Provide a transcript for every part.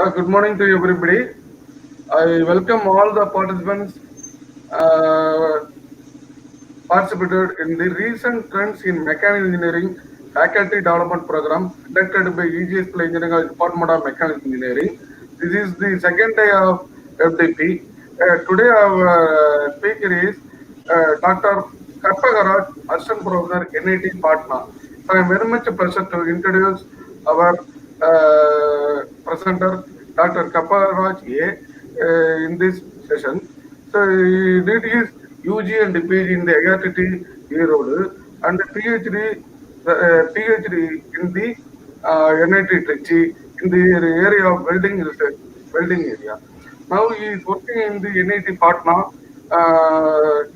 Good morning to everybody. I welcome all the participants uh, participated in the recent trends in mechanical engineering faculty development program conducted by EGSPL Engineering Department of Mechanical Engineering. This is the second day of FDP. Today our speaker is Dr. Karpagaraj, Assistant Professor, NIT Patna. So I am very much pleasure to introduce our presenter, Dr. Karpagaraj A, in this session. So he did his UG and PG in the IRTT Erode and PhD in the NIT Trichy in the area of welding research, welding area. Now he is working in the NIT Patna.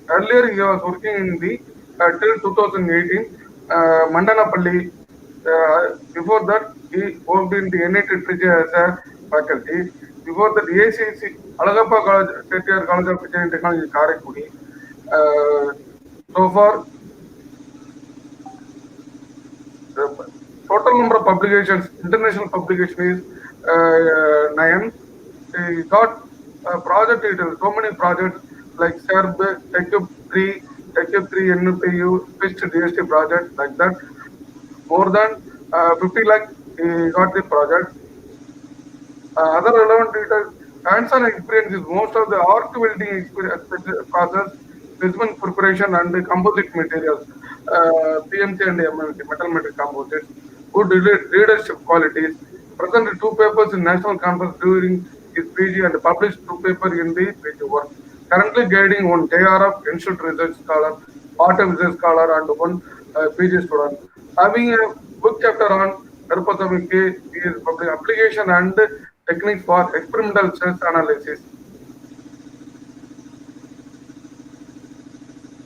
Earlier he was working in the till 2018 Mandanapalli. Before that he worked in the NIT Trichy as a faculty. Before that ACC Alagappa College, State College of Engineering Technology, Karaikudi. So far, the total number of publications, international publication is 9. We got project details, so many projects like SERB, TechUp 3, TechUp 3 NPU, PIST DST project, like that. More than 50 lakh he got the project. Other relevant details, hands-on experience is most of the arc welding experience, process, specimen preparation and the composite materials, PMC and MLT, metal metal composites, good leadership qualities, presented 2 papers in national conference during his PG and published 2 papers in the PG work. Currently guiding one JRF Institute Research Scholar, part-time research scholar and one PG student. Having a book chapter on Erpatamic is public application and techniques for experimental stress analysis.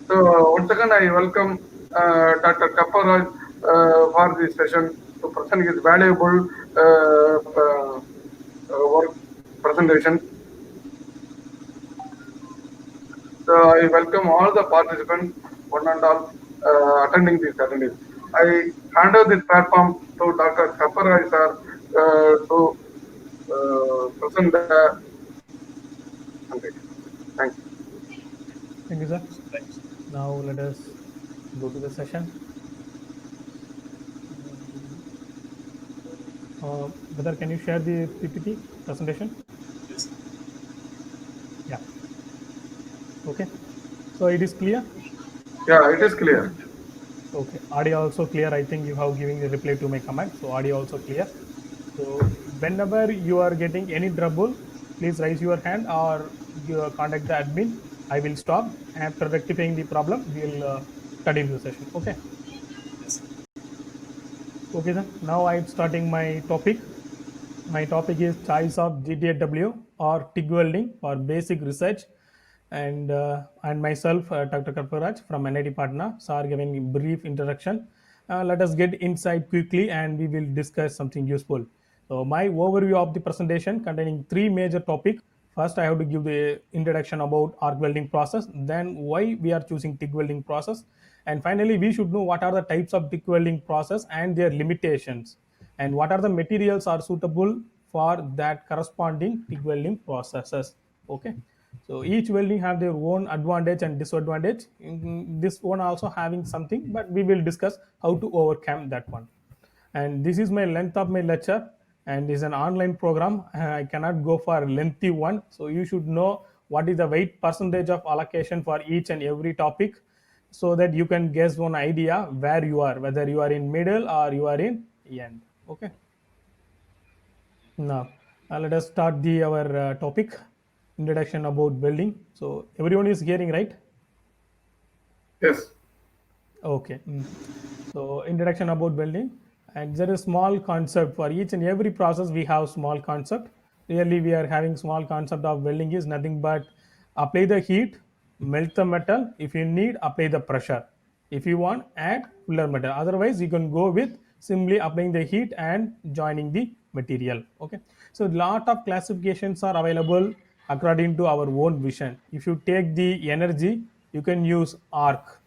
So once again, I welcome Dr. Kapparaj for this session to present his valuable work presentation. So I welcome all the participants, one and all, attending this attendees. I hand over this platform to Dr. Kapparaj sir to present the presentation. Thank you. Thank you, sir. Now let us go to the session. Brother, can you share the PPT presentation? Yes. Yeah. Okay. So it is clear? Yeah, it is clear. Okay. Audio also clear. I think you have given the reply to my comment. So audio also clear. So whenever you are getting any trouble, please raise your hand or you contact the admin. I will stop. After rectifying the problem, we will continue the session. Okay. Yes. Okay, then. Now I'm starting my topic. My topic is choice of GTAW or TIG welding for basic research, and myself, Dr. Karparaj from NIT Patna. Sir giving a brief introduction. Let us get inside quickly, and we will discuss something useful. So my overview of the presentation containing 3 major topics. First, I have to give the introduction about arc welding process, then why we are choosing TIG welding process, and finally we should know what are the types of TIG welding process and their limitations, and what are the materials are suitable for that corresponding TIG welding processes. Okay, so each welding have their own advantage and disadvantage. This one also having something, but we will discuss how to overcome that one. And this is my length of my lecture, and is an online program. I cannot go for a lengthy one, so you should know what is the weight percentage of allocation for each and every topic, so that you can guess one idea where you are, whether you are in middle or you are in end. Okay, now let us start the our topic, introduction about welding. So everyone is hearing, right? Yes. Okay. So introduction about welding, and there is small concept for each and every process. We have small concept. Really, we are having small concept of welding is nothing but apply the heat, melt the metal. If you need, apply the pressure. If you want, add fuller metal. Otherwise, you can go with simply applying the heat and joining the material. Okay. So lot of classifications are available according to our own vision. If you take the energy, you can use arc,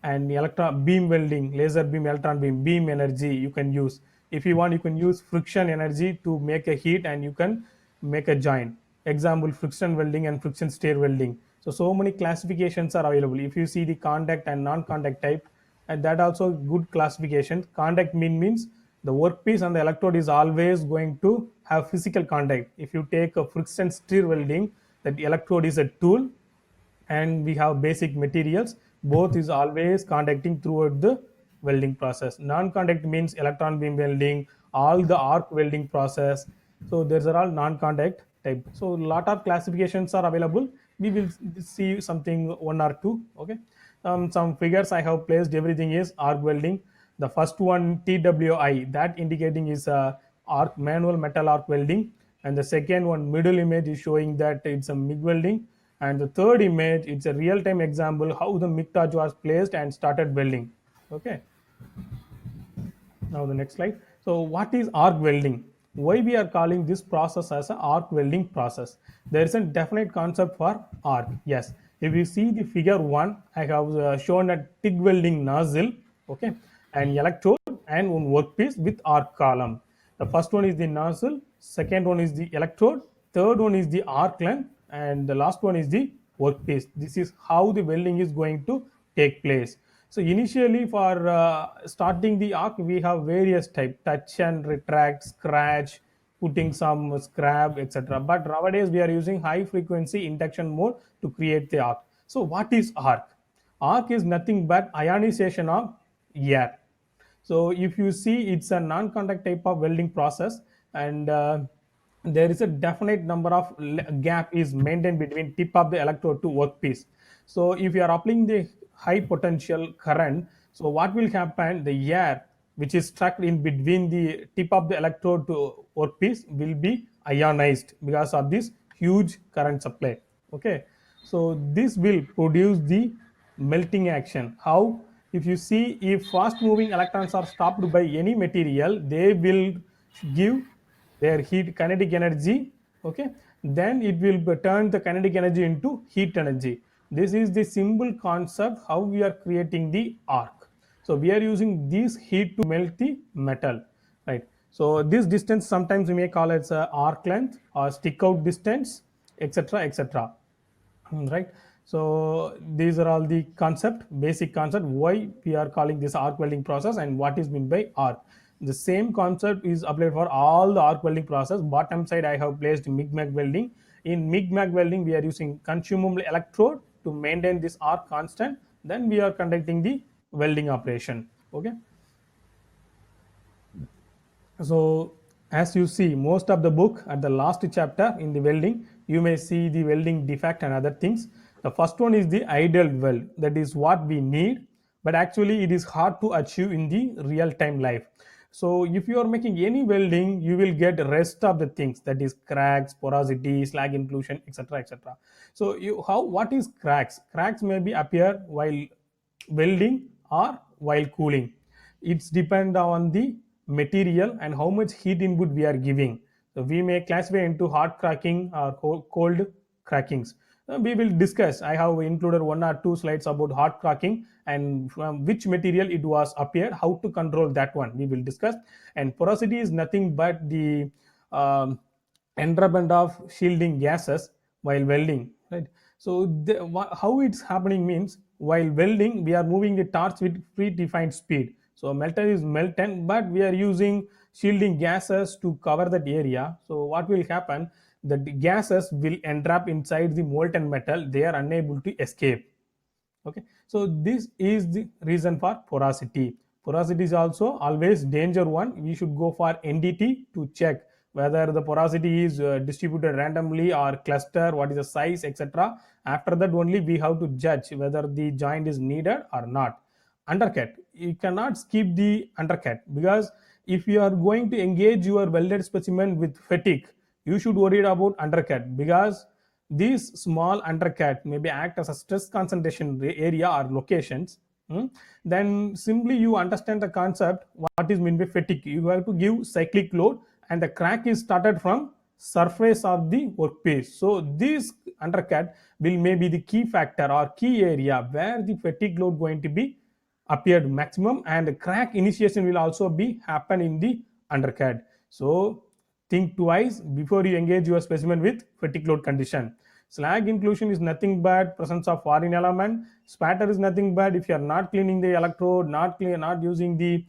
and electron beam welding, laser beam, electron beam, beam energy you can use. If you want, you can use friction energy to make a heat and you can make a joint. Example, friction welding and friction stir welding. So many classifications are available. If you see the contact and non-contact type, and that also good classification. Contact means the workpiece and the electrode is always going to have physical contact. If you take a friction stir welding, that electrode is a tool and we have basic materials, both is always contacting throughout the welding process. Non-contact means electron beam welding, all the arc welding process. So these are all non-contact type. So a lot of classifications are available. We will see something one or two. Okay. Some figures I have placed. Everything is arc welding. The first one TWI, that indicating is arc manual metal arc welding, and the second one middle image is showing that it's a MIG welding, and the third image it's a real-time example how the MIG torch was placed and started welding. Okay. Now the next slide. So what is arc welding? Why we are calling this process as an arc welding process? There is a definite concept for arc. Yes. If you see the figure 1, I have shown a TIG welding nozzle, okay, an electrode and one workpiece with arc column. The first one is the nozzle, second one is the electrode, third one is the arc length, and the last one is the workpiece. This is how the welding is going to take place. So initially for starting the arc, we have various type: touch and retract, scratch, putting some scrap, etc. But nowadays we are using high frequency induction mode to create the arc. So what is arc? Arc is nothing but ionization of air. So if you see, it's a non-contact type of welding process, and there is a definite number of gap is maintained between tip of the electrode to workpiece. So if you are applying the high potential current, so what will happen? The air which is stuck in between the tip of the electrode to workpiece will be ionized because of this huge current supply. Okay, so this will produce the melting action. How? If you see, if fast moving electrons are stopped by any material, they will give their heat kinetic energy. Okay, then it will turn the kinetic energy into heat energy. This is the simple concept how we are creating the arc. So we are using this heat to melt the metal, right? So this distance sometimes we may call it arc length or stick out distance, etc., etc. Right. So these are all the concept, basic concept why we are calling this arc welding process and what is meant by arc. The same concept is applied for all the arc welding process. Bottom side I have placed MIG-MAG welding. In MIG-MAG welding we are using consumable electrode to maintain this arc constant, then we are conducting the welding operation. Okay. So as you see, most of the book at the last chapter in the welding, you may see the welding defect and other things. The first one is the ideal weld, that is what we need, but actually it is hard to achieve in the real time life. So if you are making any welding, you will get rest of the things, that is cracks, porosity, slag inclusion, etc., etc. So what is cracks? Cracks may be appear while welding or while cooling. It's depend on the material and how much heat input we are giving. So we may classify into hot cracking or cold crackings. We will discuss. I have included one or two slides about hot cracking and from which material it was appeared, how to control that one. We will discuss. And porosity is nothing but the entrapment of shielding gases while welding, right? So how it's happening means while welding we are moving the torch with predefined speed. So metal is melted, but we are using shielding gases to cover that area. So what will happen? The gases will entrap inside the molten metal. They are unable to escape. Okay, so this is the reason for porosity. Porosity is also always danger one. We should go for NDT to check whether the porosity is distributed randomly or cluster, what is the size, etc. After that only we have to judge whether the joint is needed or not. Undercut, you cannot skip the undercut, because if you are going to engage your welded specimen with fatigue, you should worry about undercut, because these small undercut maybe act as a stress concentration area or locations. Then simply you understand the concept what is meant by fatigue. You have to give cyclic load and the crack is started from surface of the workpiece. So this undercut will maybe the key factor or key area where the fatigue load going to be appeared maximum, and the crack initiation will also be happen in the under CAD. So think twice before you engage your specimen with fatigue load condition. Slag inclusion is nothing but presence of foreign element. Spatter is nothing but if you are not cleaning the electrode, not using the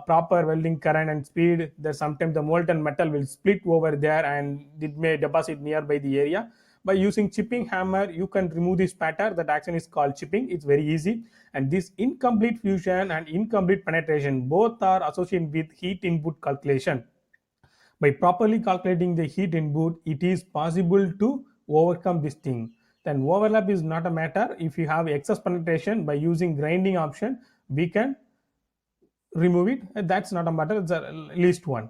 proper welding current and speed, there sometimes the molten metal will split over there and it may deposit nearby the area. By using chipping hammer, you can remove the spatter. That action is called chipping. It's very easy. And this incomplete fusion and incomplete penetration both are associated with heat input calculation. By properly calculating the heat input, it is possible to overcome this thing. Then overlap is not a matter. If you have excess penetration, by using grinding option, we can remove it. That's not a matter. It's at least one.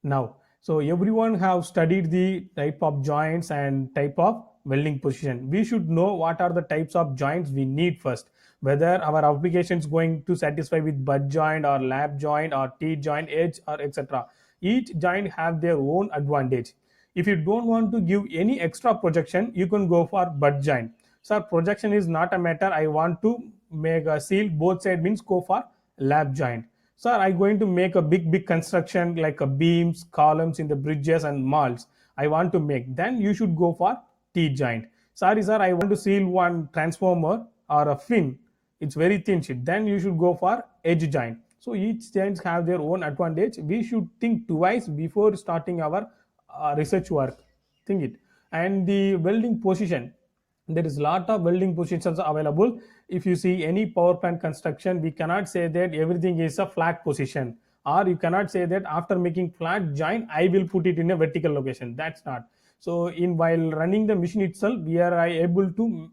Now, so everyone have studied the type of joints and type of welding position. We should know what are the types of joints we need first, whether our application is going to satisfy with butt joint or lap joint or T joint, edge or etc. Each joint have their own advantage. If you don't want to give any extra projection, you can go for butt joint. So projection is not a matter. I want to make a seal both side, means go for lap joint. Sir, I'm going to make a big construction like a beams, columns in the bridges and malls. I want to make. Then you should go for T joint. Sorry, sir, I want to seal one transformer or a fin. It's very thin sheet. Then you should go for edge joint. So each joints have their own advantage. We should think twice before starting our research work. Think it. And the welding position, there is lot of welding positions available. If you see any power plant construction, we cannot say that everything is a flat position, or you cannot say that after making flat joint I will put it in a vertical location. That's not so. In while running the machine itself, we are able to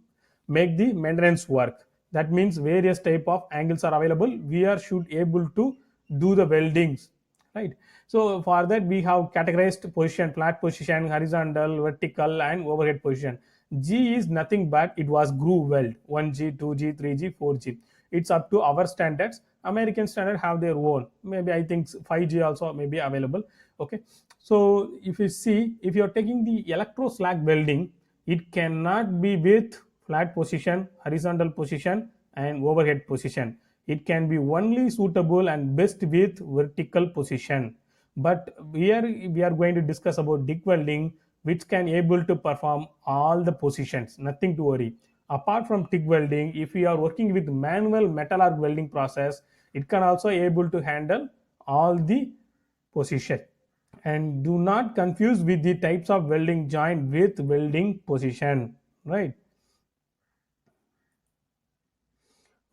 make the maintenance work. That means various type of angles are available. We are should able to do the weldings, right? So for that we have categorized position: flat position, horizontal, vertical and overhead position. G is nothing but it was groove weld: 1G, 2G, 3G, 4G. It's up to our standards. American standard have their own. Maybe I think 5G also may be available. Okay. So if you see, if you're taking the electro slag welding, it cannot be with flat position, horizontal position and overhead position. It can be only suitable and best with vertical position. But here we are going to discuss about TIG welding, which can able to perform all the positions. Nothing to worry. Apart from TIG welding, if you are working with manual metal arc welding process, it can also able to handle all the position. And do not confuse with the types of welding joint with welding position, right?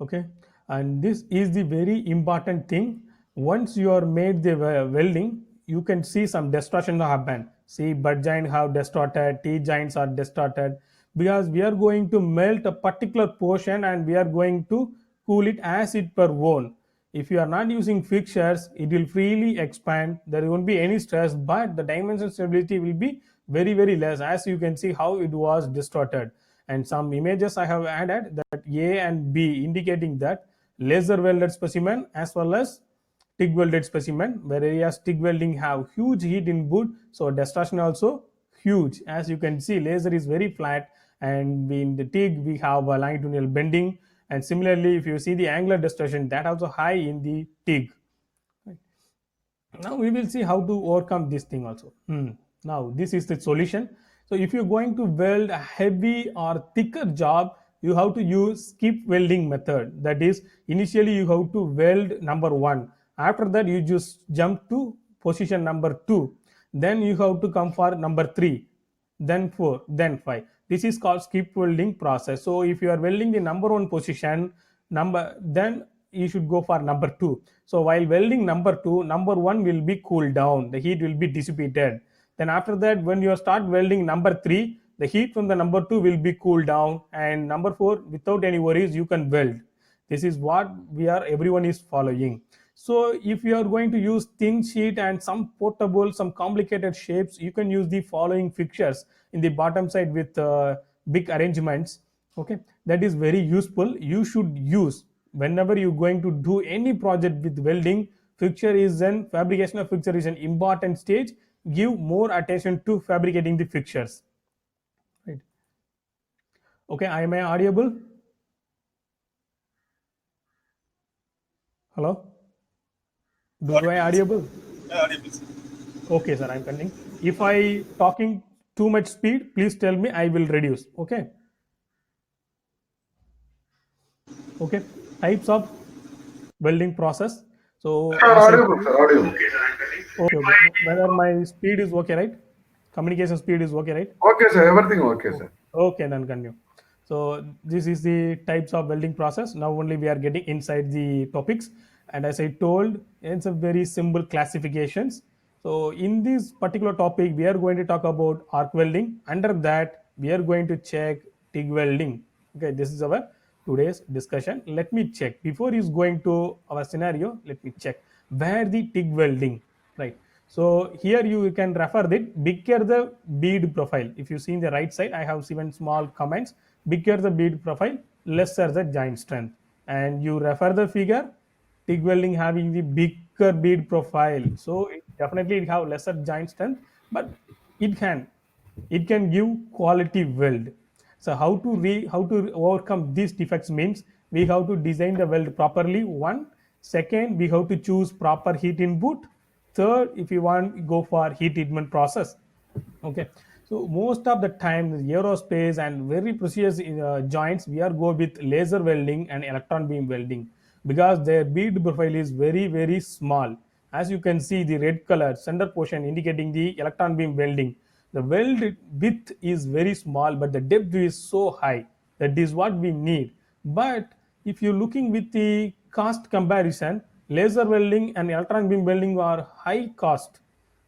Okay, and this is the very important thing. Once you are made the welding, you can see some distortion happen. See, butt joint have distorted, T joints are distorted, because we are going to melt a particular portion and we are going to cool it as it per own. If you are not using fixtures, it will freely expand. There won't be any stress, but the dimension stability will be very less, as you can see how it was distorted. And some images I have added, that A and B, indicating that laser welded specimen as well as TIG welded specimen, whereas TIG welding have huge heat input, so distortion also huge. As you can see, laser is very flat, and in the TIG we have a longitudinal bending, and similarly if you see the angular distortion, that also high in the TIG. Now we will see how to overcome this thing also. Now this is the solution. So if you're going to weld a heavy or thicker job, you have to use skip welding method. That is, initially you have to weld number 1. After that you just jump to position number 2. Then you have to come for number 3, then 4, then 5. This is called skip welding process. So if you are welding the number 1 position, then you should go for number 2. So while welding number 2, number 1 will be cooled down, the heat will be dissipated. Then after that, when you start welding number 3, the heat from the number 2 will be cooled down, and number 4, without any worries, you can weld. This is what everyone is following. So if you are going to use thin sheet and some portable, some complicated shapes, you can use the following fixtures in the bottom side with big arrangements. Okay, that is very useful. You should use whenever you're going to do any project with welding. Fabrication of fixture is an important stage. Give more attention to fabricating the fixtures, right? Okay, am I audible? Hello, do I audible? Audible, sir. Okay, sir, I'm continuing. If I talking too much speed, please tell me, I will reduce. Okay. Okay. Types of welding process. So as I Audible, told, sir, audible. okay, okay. Whether my speed is okay, right? Communication speed is okay, right? Okay, sir, everything okay, sir. Okay, then continue. So this is the types of welding process. Now only we are getting inside the topics. And as I told, it's a very simple classifications. So in this particular topic, we are going to talk about arc welding. Under that, we are going to check TIG welding. Okay, this is our today's discussion. Let me check. Before is going to our scenario, let me check where the TIG welding, right? So here you can refer that bigger the bead profile. If you see in the right side, I have given small comments. Bigger the bead profile, lesser the joint strength. And you refer the figure, TIG welding having the bigger bead profile. So it definitely it have lesser joint strength, but it can it can give quality weld. So how to overcome these defects means we have to design the weld properly. One, second, we have to choose proper heat input. Third, if you want, go for heat treatment process. Okay, so most of the time the aerospace and very precious joints we are go with laser welding and electron beam welding because their bead profile is very small. As you can see the red color center portion indicating the electron beam welding, the weld width is very small but the depth is so high. That is what we need. But if you're looking with the cost comparison, laser welding and electron beam welding are high cost.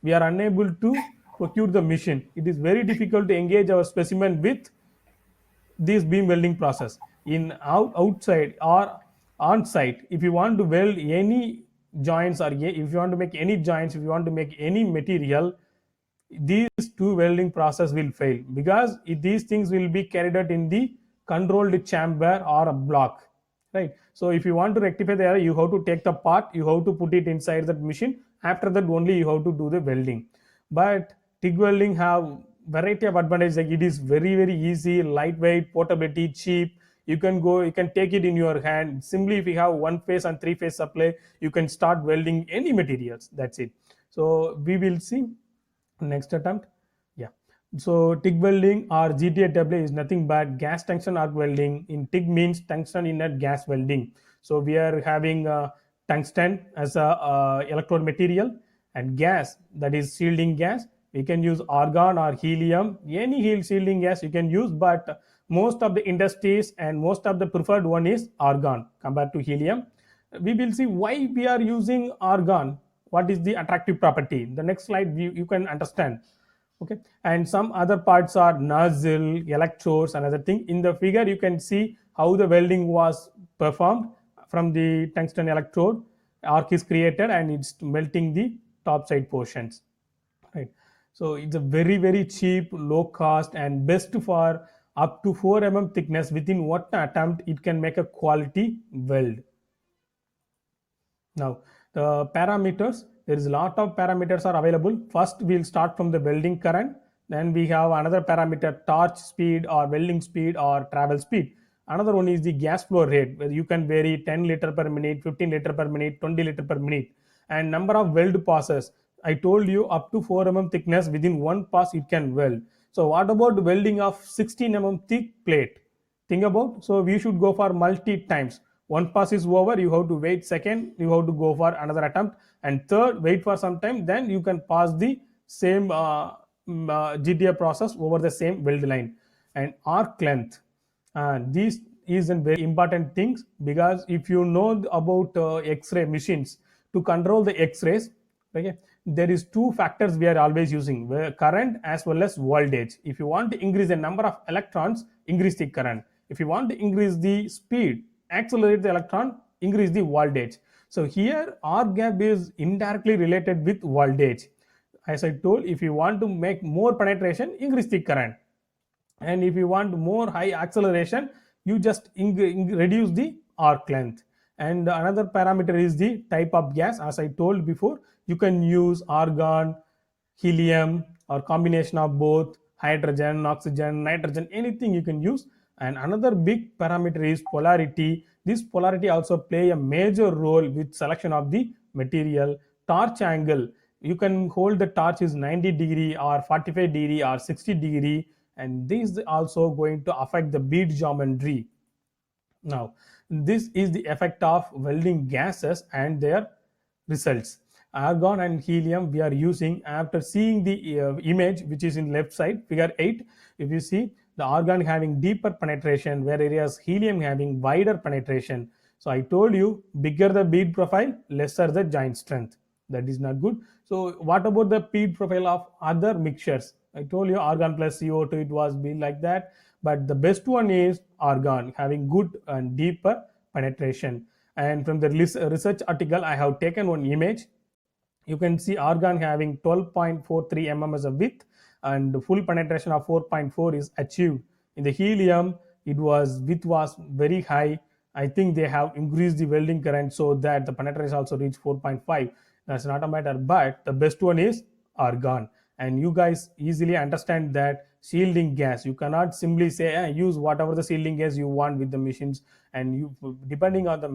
We are unable to procure the machine. It is very difficult to engage our specimen with this beam welding process in outside or on site. If you want to weld any joints or if you want to make any joints, if you want to make any material, these two welding process will fail because these things will be carried out in the controlled chamber or a block, right? So if you want to rectify the error, you have to take the part, you have to put it inside that machine. After that only you have to do the welding. But TIG welding have variety of advantages, like it is very easy, lightweight, portability, cheap. You can go, you can take it in your hand simply. If you have one phase and three phase supply, you can start welding any materials. That's it. So we will see next attempt. Yeah. So TIG welding or GTAW is nothing but gas tungsten arc welding. In TIG means tungsten inert gas welding. So we are having tungsten as a electrode material and gas, that is shielding gas. We can use argon or helium, any shielding gas you can use, but most of the industries and most of the preferred one is argon compared to helium. We will see why we are using argon. What is the attractive property? The next slide you can understand. Okay, and some other parts are nozzle, electrodes, another thing. In the figure you can see how the welding was performed. From the tungsten electrode, arc is created and it's melting the top side portions, right? So it's a very cheap, low cost and best for up to 4 mm thickness. Within one attempt it can make a quality weld. Now, the parameters, there is a lot of parameters are available. First, we'll start from the welding current. Then we have another parameter, torch speed or welding speed or travel speed. Another one is the gas flow rate, where you can vary 10 liter per minute, 15 liter per minute, 20 liter per minute. And number of weld passes. I told you up to 4 mm thickness, within one pass it can weld. So what about welding of 16 mm thick plate? Think about, so we should go for multi times. One pass is over, you have to wait. Second, you have to go for another attempt, and third, wait for some time, then you can pass the same GTA process over the same weld line. And arc length, this is a very important things, because if you know about x-ray machines, to control the x-rays, okay, there is two factors we are always using, current as well as voltage. If you want to increase the number of electrons, increase the current. If you want to increase the speed, accelerate the electron, increase the voltage. So here arc gap is indirectly related with voltage. As I told, if you want to make more penetration, increase the current, and if you want more high acceleration, you just reduce the arc length. And another parameter is the type of gas. As I told before, you can use argon, helium, or combination of both, hydrogen, oxygen, nitrogen, anything you can use. And another big parameter is polarity. This polarity also play a major role with selection of the material. Torch angle, you can hold the torch is 90 degree or 45 degree or 60 degree, and this is also going to affect the bead geometry. Now, this is the effect of welding gases and their results. Argon and helium we are using. After seeing the image which is in left side, figure 8, if you see the argon having deeper penetration, whereas helium having wider penetration. So I told you, bigger the bead profile, lesser the joint strength. That is not good. So what about the bead profile of other mixtures? I told you argon plus CO2, it was be like that, but the best one is argon having good and deeper penetration. And from the research article, I have taken one image. You can see argon having 12.43 mm as a width, and full penetration of 4.4 is achieved. In the helium, it was width was very high. I think they have increased the welding current so that the penetration also reached 4.5. That's not a matter, but the best one is argon. And you guys easily understand that shielding gas, you cannot simply say use whatever the shielding gas you want with the machines, and you, depending on the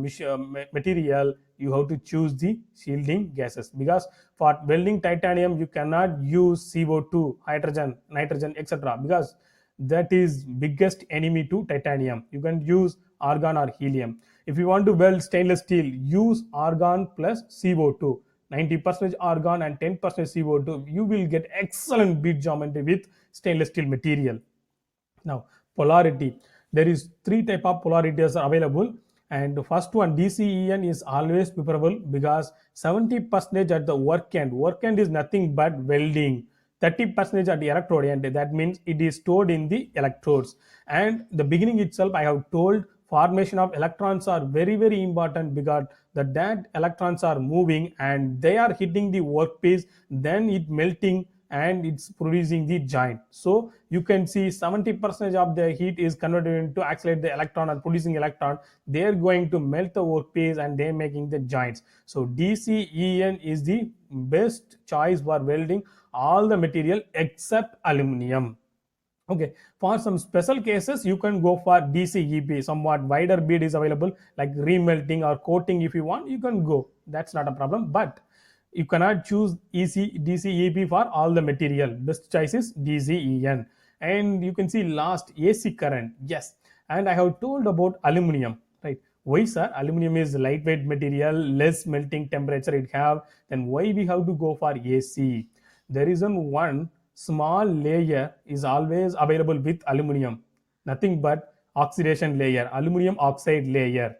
material, you have to choose the shielding gases, because for welding titanium you cannot use CO2, hydrogen, nitrogen, etc., because that is biggest enemy to titanium. You can use argon or helium. If you want to weld stainless steel, use argon plus CO2, 90% argon and 10% CO2. You will get excellent bead geometry with stainless steel material. Now, polarity. There is three type of polarities are available, and the first one, DCEN, is always preferable because 70% at the work end. Work end is nothing but welding. 30% at the electrode end. That means it is stored in the electrodes. And the beginning itself, I have told formation of electrons are very, very important, because that electrons are moving and they are hitting the workpiece, then it melting and it's producing the joint. So you can see 70% of the heat is converted into accelerate the electron and producing electron. They are going to melt the workpiece and they're making the joints. So DCEN is the best choice for welding all the material except aluminum. Okay, for some special cases, you can go for DCEP. Somewhat wider bead is available, like remelting or coating. If you want, you can go. That's not a problem. But you cannot choose DCEP for all the material. Best choice is DCEN. And you can see last AC current. Yes, and I have told about aluminum. Right? Why, sir? Aluminum is lightweight material, less melting temperature it have. Then why we have to go for AC? There is one small layer is always available with aluminum, nothing but oxidation layer, aluminum oxide layer.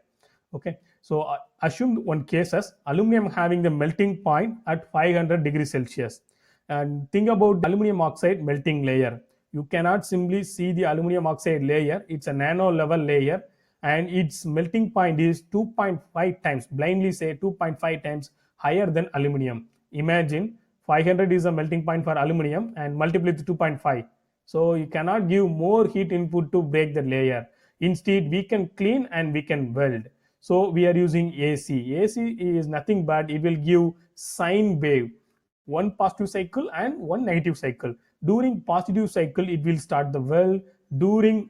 Okay, so assume one cases aluminum having the melting point at 500 degrees Celsius, and think about aluminum oxide melting layer. You cannot simply see the aluminum oxide layer, it's a nano level layer, and its melting point is 2.5 times, blindly say 2.5 times higher than aluminum. Imagine 500 is a melting point for aluminum and multiply with 2.5. So you cannot give more heat input to break the layer. Instead, we can clean and we can weld. So we are using AC. AC is nothing but it will give sine wave, one positive cycle and one negative cycle. During positive cycle, it will start the weld. During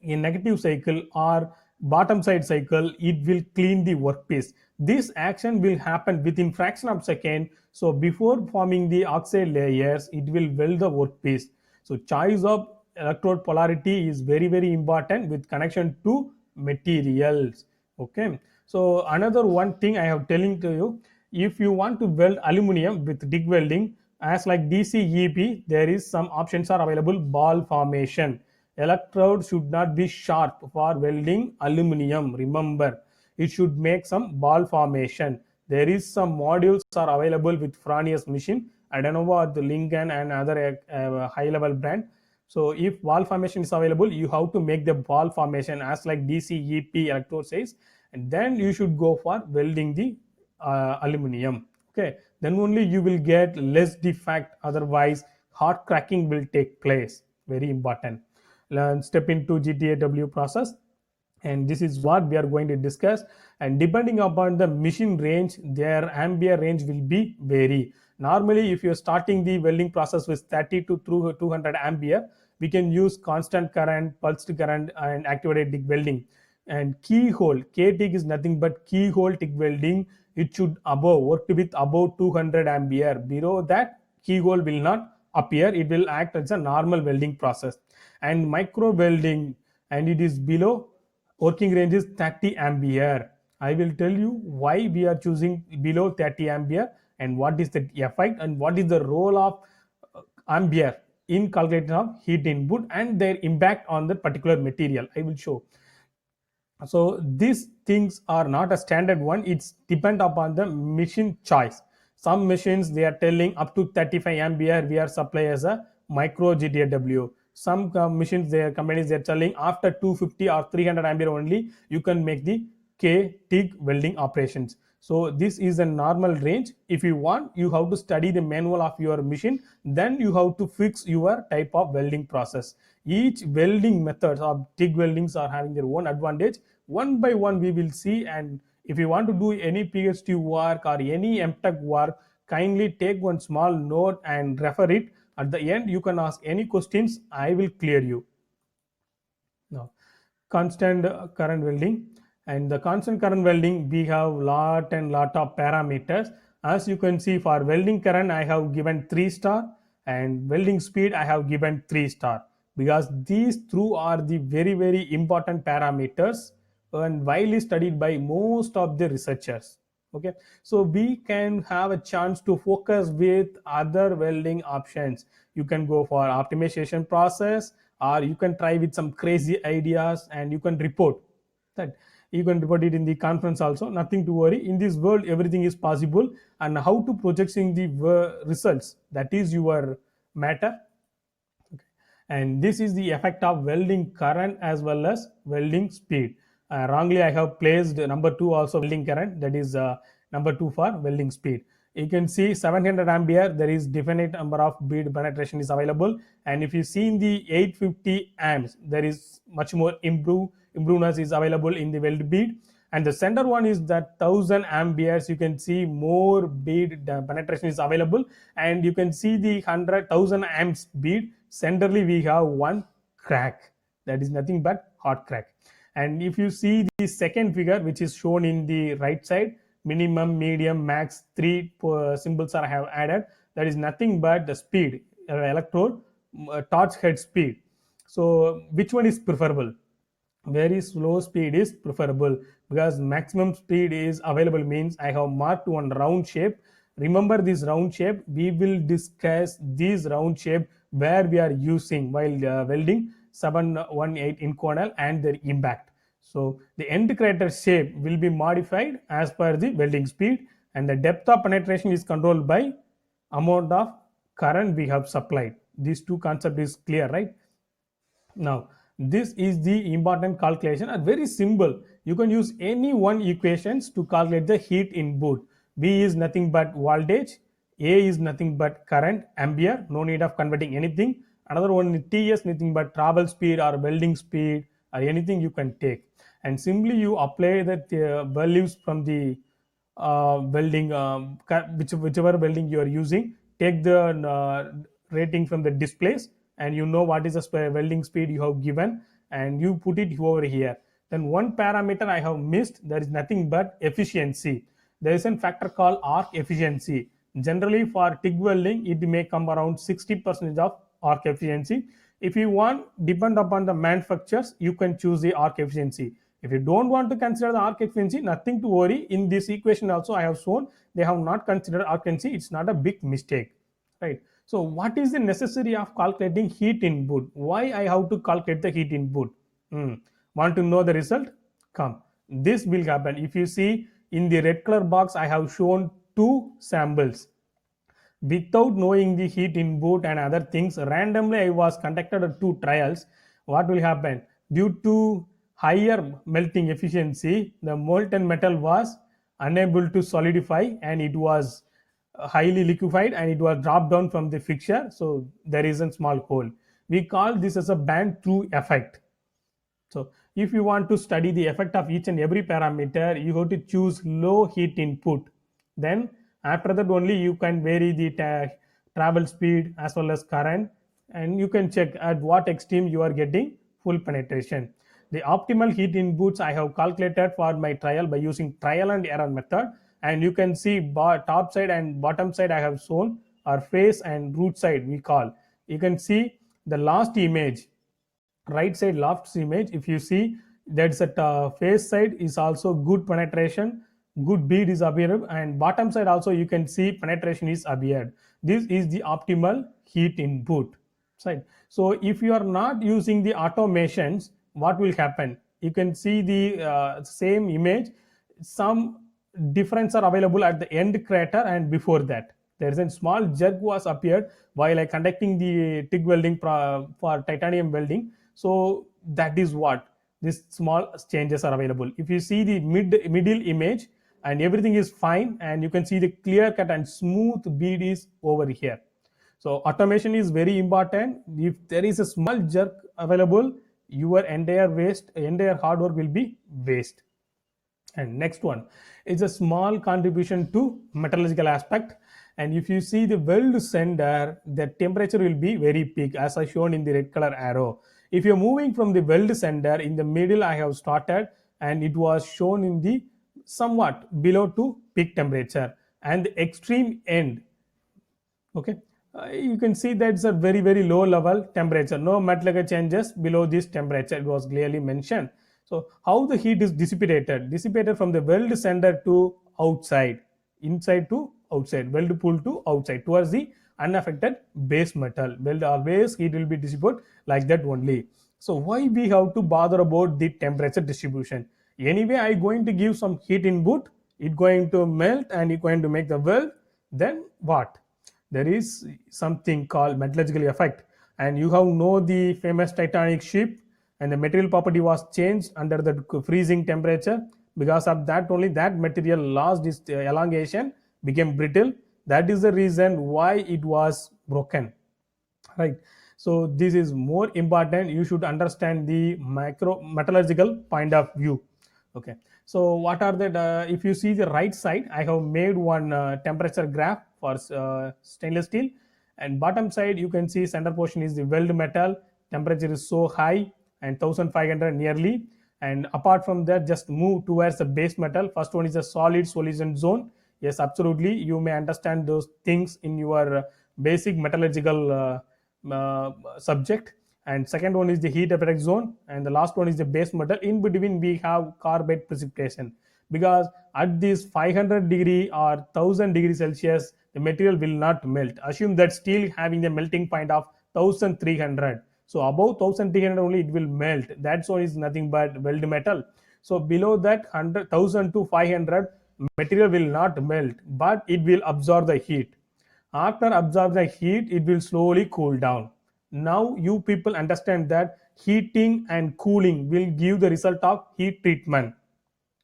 a negative cycle or bottom side cycle, it will clean the workpiece. This action will happen within fraction of second. So before forming the oxide layers, it will weld the workpiece. So choice of electrode polarity is very, very important with connection to materials. Okay, so another one thing I have telling to you, if you want to weld aluminum with TIG welding, as like DCEP, there is some options are available. Ball formation, electrode should not be sharp for welding aluminum. Remember, it should make some ball formation. There is some modules are available with Fronius machine. I don't know what the Lincoln and other high level brand. So if ball formation is available, you have to make the ball formation as like DCEP electrode says, and then you should go for welding the aluminum. Okay, then only you will get less defect. Otherwise, hot cracking will take place. Very important. Learn step into GTAW process, and this is what we are going to discuss. And depending upon the machine range, their ampere range will be vary. Normally, if you're starting the welding process with 30 to 200 ampere, we can use constant current, pulsed current, and activated TIG welding. And keyhole KTIG is nothing but keyhole TIG welding. It should above work with above 200 ampere. Below that, keyhole will not appear. It will act as a normal welding process. And micro welding, and it is below working range is 30 ampere. I will tell you why we are choosing below 30 ampere, and what is the effect, and what is the role of ampere in calculating of heat input and their impact on the particular material. I will show. So these things are not a standard one. It's depend upon the machine choice. Some machines they are telling up to 35 ampere we are supply as a micro GTW. Some machines, their companies, they're telling after 250 or 300 ampere only you can make the K TIG welding operations. So this is a normal range. If you want, you have to study the manual of your machine, then you have to fix your type of welding process. Each welding methods of TIG weldings are having their own advantage. One by one we will see. And if you want to do any PhD work or any MTech work, kindly take one small note and refer it. At the end you can ask any questions, I will clear you. Now, constant current welding. And the constant current welding, we have lot and lot of parameters. As you can see, for welding current I have given 3 star, and welding speed I have given 3 star, because these two are the very important parameters and widely studied by most of the researchers. Okay, so we can have a chance to focus with other welding options. You can go for optimization process, or you can try with some crazy ideas, and you can report that. You can report it in the conference also. Nothing to worry. In this world everything is possible. And how to projecting the results, that is your matter. Okay. And this is the effect of welding current as well as welding speed. Wrongly I have placed number 2 also welding current, that is number 2 for welding speed. You can see 700 ampere, there is definite number of bead penetration is available. And if you see in the 850 amps, there is much more improvedness is available in the weld bead. And the center one is that 1000 amperes, you can see more bead penetration is available. And you can see the 100,000 amps bead, centrally we have one crack, that is nothing but hot crack. And if you see the second figure which is shown in the right side, minimum, medium, max, 3 symbols are have added. That is nothing but the speed, electrode torch head speed. So which one is preferable? Very slow speed is preferable, because maximum speed is available means I have marked one round shape. Remember this round shape, we will discuss this round shape where we are using while welding 718 inconel and their impact. So the end crater shape will be modified as per the welding speed, and the depth of penetration is controlled by amount of current we have supplied. These two concept is clear, right? Now this is the important calculation, are very simple. You can use any one equations to calculate the heat input. V is nothing but voltage, A is nothing but current, ampere, no need of converting anything. Another one, T is nothing but travel speed or welding speed or anything you can take. And simply you apply the values from the welding, whichever welding you are using, take the rating from the displays, and you know what is the welding speed you have given, and you put it over here. Then one parameter I have missed, there is nothing but efficiency. There is a factor called arc efficiency. Generally for TIG welding it may come around 60% of arc efficiency. If you want, depend upon the manufacturers, you can choose the arc efficiency. If you don't want to consider the arc efficiency, nothing to worry. In this equation also I have shown they have not considered arc efficiency. It's not a big mistake, right? So what is the necessary of calculating heat input? Why I have to calculate the heat input? Want to know the result? Come, this will happen. If you see in the red color box, I have shown 2 samples. Without knowing the heat input and other things, randomly I was conducted 2 trials. What will happen? Due to higher melting efficiency, the molten metal was unable to solidify, and it was highly liquefied, and it was dropped down from the fixture. So there is a small hole. We call this as a band through effect. So if you want to study the effect of each and every parameter, you have to choose low heat input. Then after that only you can vary the travel speed as well as current, and you can check at what extreme you are getting full penetration. The optimal heat inputs I have calculated for my trial by using trial and error method. And you can see top side and bottom side I have shown, or face and root side we call. You can see the last image, right side last image. If you see, that's at face side is also good penetration, good bead is appeared, and bottom side also you can see penetration is appeared. This is the optimal heat input side. So if you are not using the automations, what will happen? You can see the same image, some difference are available at the end crater, and before that there is a small jerk was appeared while I conducting the TIG welding for titanium welding. So that is what these small changes are available. If you see the middle image, and everything is fine, and you can see the clear cut and smooth bead is over here. So automation is very important. If there is a small jerk available, your entire hard work will be waste. And next one is a small contribution to metallurgical aspect. And if you see the weld center, the temperature will be very peak, as I shown in the red color arrow. If you're moving from the weld center, in the middle I have started, and it was shown in the somewhat below to peak temperature, and the extreme end, okay, you can see that's a very very low level temperature, no metallurgical changes below this temperature, it was clearly mentioned. So how the heat is dissipated from the weld center to outside, inside to outside, weld pool to outside towards the unaffected base metal. Weld always heat will be dissipated like that only. So why we have to bother about the temperature distribution? Anyway, I going to give some heat input, it going to melt and it going to make the weld. Then what? There is something called metallurgical effect, and you have know the famous Titanic ship, and the material property was changed under the freezing temperature. Because of that only, that material lost its elongation, became brittle. That is the reason why it was broken, right? So this is more important, you should understand the micro metallurgical point of view. Okay, so what are the if you see the right side, I have made one temperature graph for stainless steel, and bottom side you can see center portion is the weld metal, temperature is so high and 1500 nearly. And apart from that, just move towards the base metal. First one is a solid solution zone. Yes, absolutely, you may understand those things in your basic metallurgical subject. And second one is the heat effect zone, and the last one is the base metal. In between we have carbide precipitation, because at this 500 degree or 1000 degree Celsius the material will not melt. Assume that steel having the melting point of 1300, so above 1300 only it will melt. That's why is nothing but weld metal. So below that 1000 to 500 material will not melt, but it will absorb the heat. After absorb the heat, it will slowly cool down. Now you people understand that heating and cooling will give the result of heat treatment.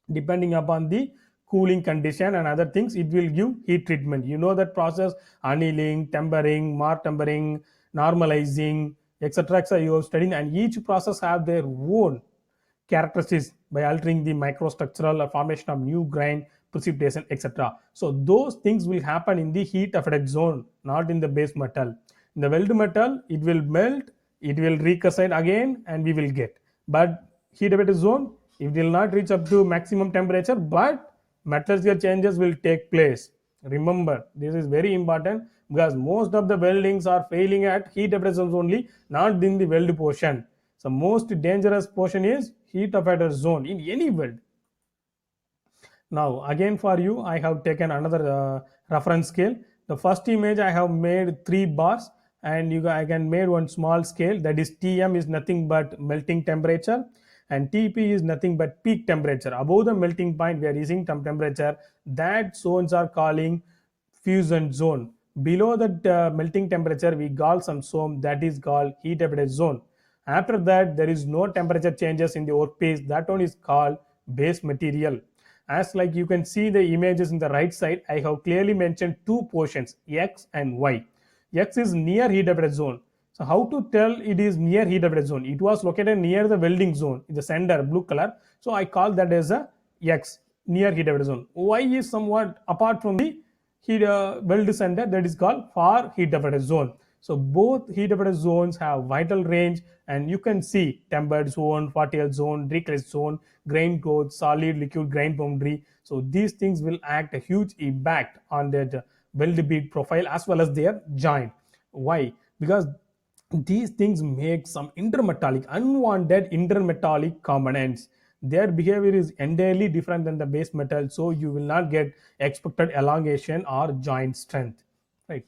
Depending upon the cooling condition and other things, it will give heat treatment. You know that process: annealing, tempering, mar tempering, normalizing, etc. etc. You have studied, and each process have their own characteristics by altering the microstructural or formation of new grain, precipitation, etc. So those things will happen in the heat affected zone, not in the base metal. In the weld metal, it will melt, it will recassate again, and we will get. But heat affected zone, it will not reach up to maximum temperature, but metallurgical changes will take place. Remember, this is very important, because most of the weldings are failing at heat affected zones only, not in the weld portion. So most dangerous portion is heat affected zone in any weld. Now again for you, I have taken another reference scale. The first image I have made 3 bars, and I can made one small scale, that is Tm is nothing but melting temperature, and Tp is nothing but peak temperature. Above the melting point we are using temperature, that zones are calling fusion zone. Below that melting temperature we call some zone, that is called heat affected zone. After that there is no temperature changes in the workpiece, that one is called base material. As like you can see the images in the right side, I have clearly mentioned 2 portions, X and Y. X is near heat affected zone. So how to tell it is near heat affected zone? It was located near the welding zone in the center, blue color. So I call that as a X, near heat affected zone. Y is somewhat apart from the heat weld center, that is called far heat affected zone. So both heat apparatus zones have vital range, and you can see tempered zone, 40L zone, recless zone, grain growth, solid liquid grain boundary. So these things will act a huge impact on their weld bead profile as well as their joint. Why? Because these things make some intermetallic, unwanted intermetallic components. Their behavior is entirely different than the base metal, so you will not get expected elongation or joint strength, right?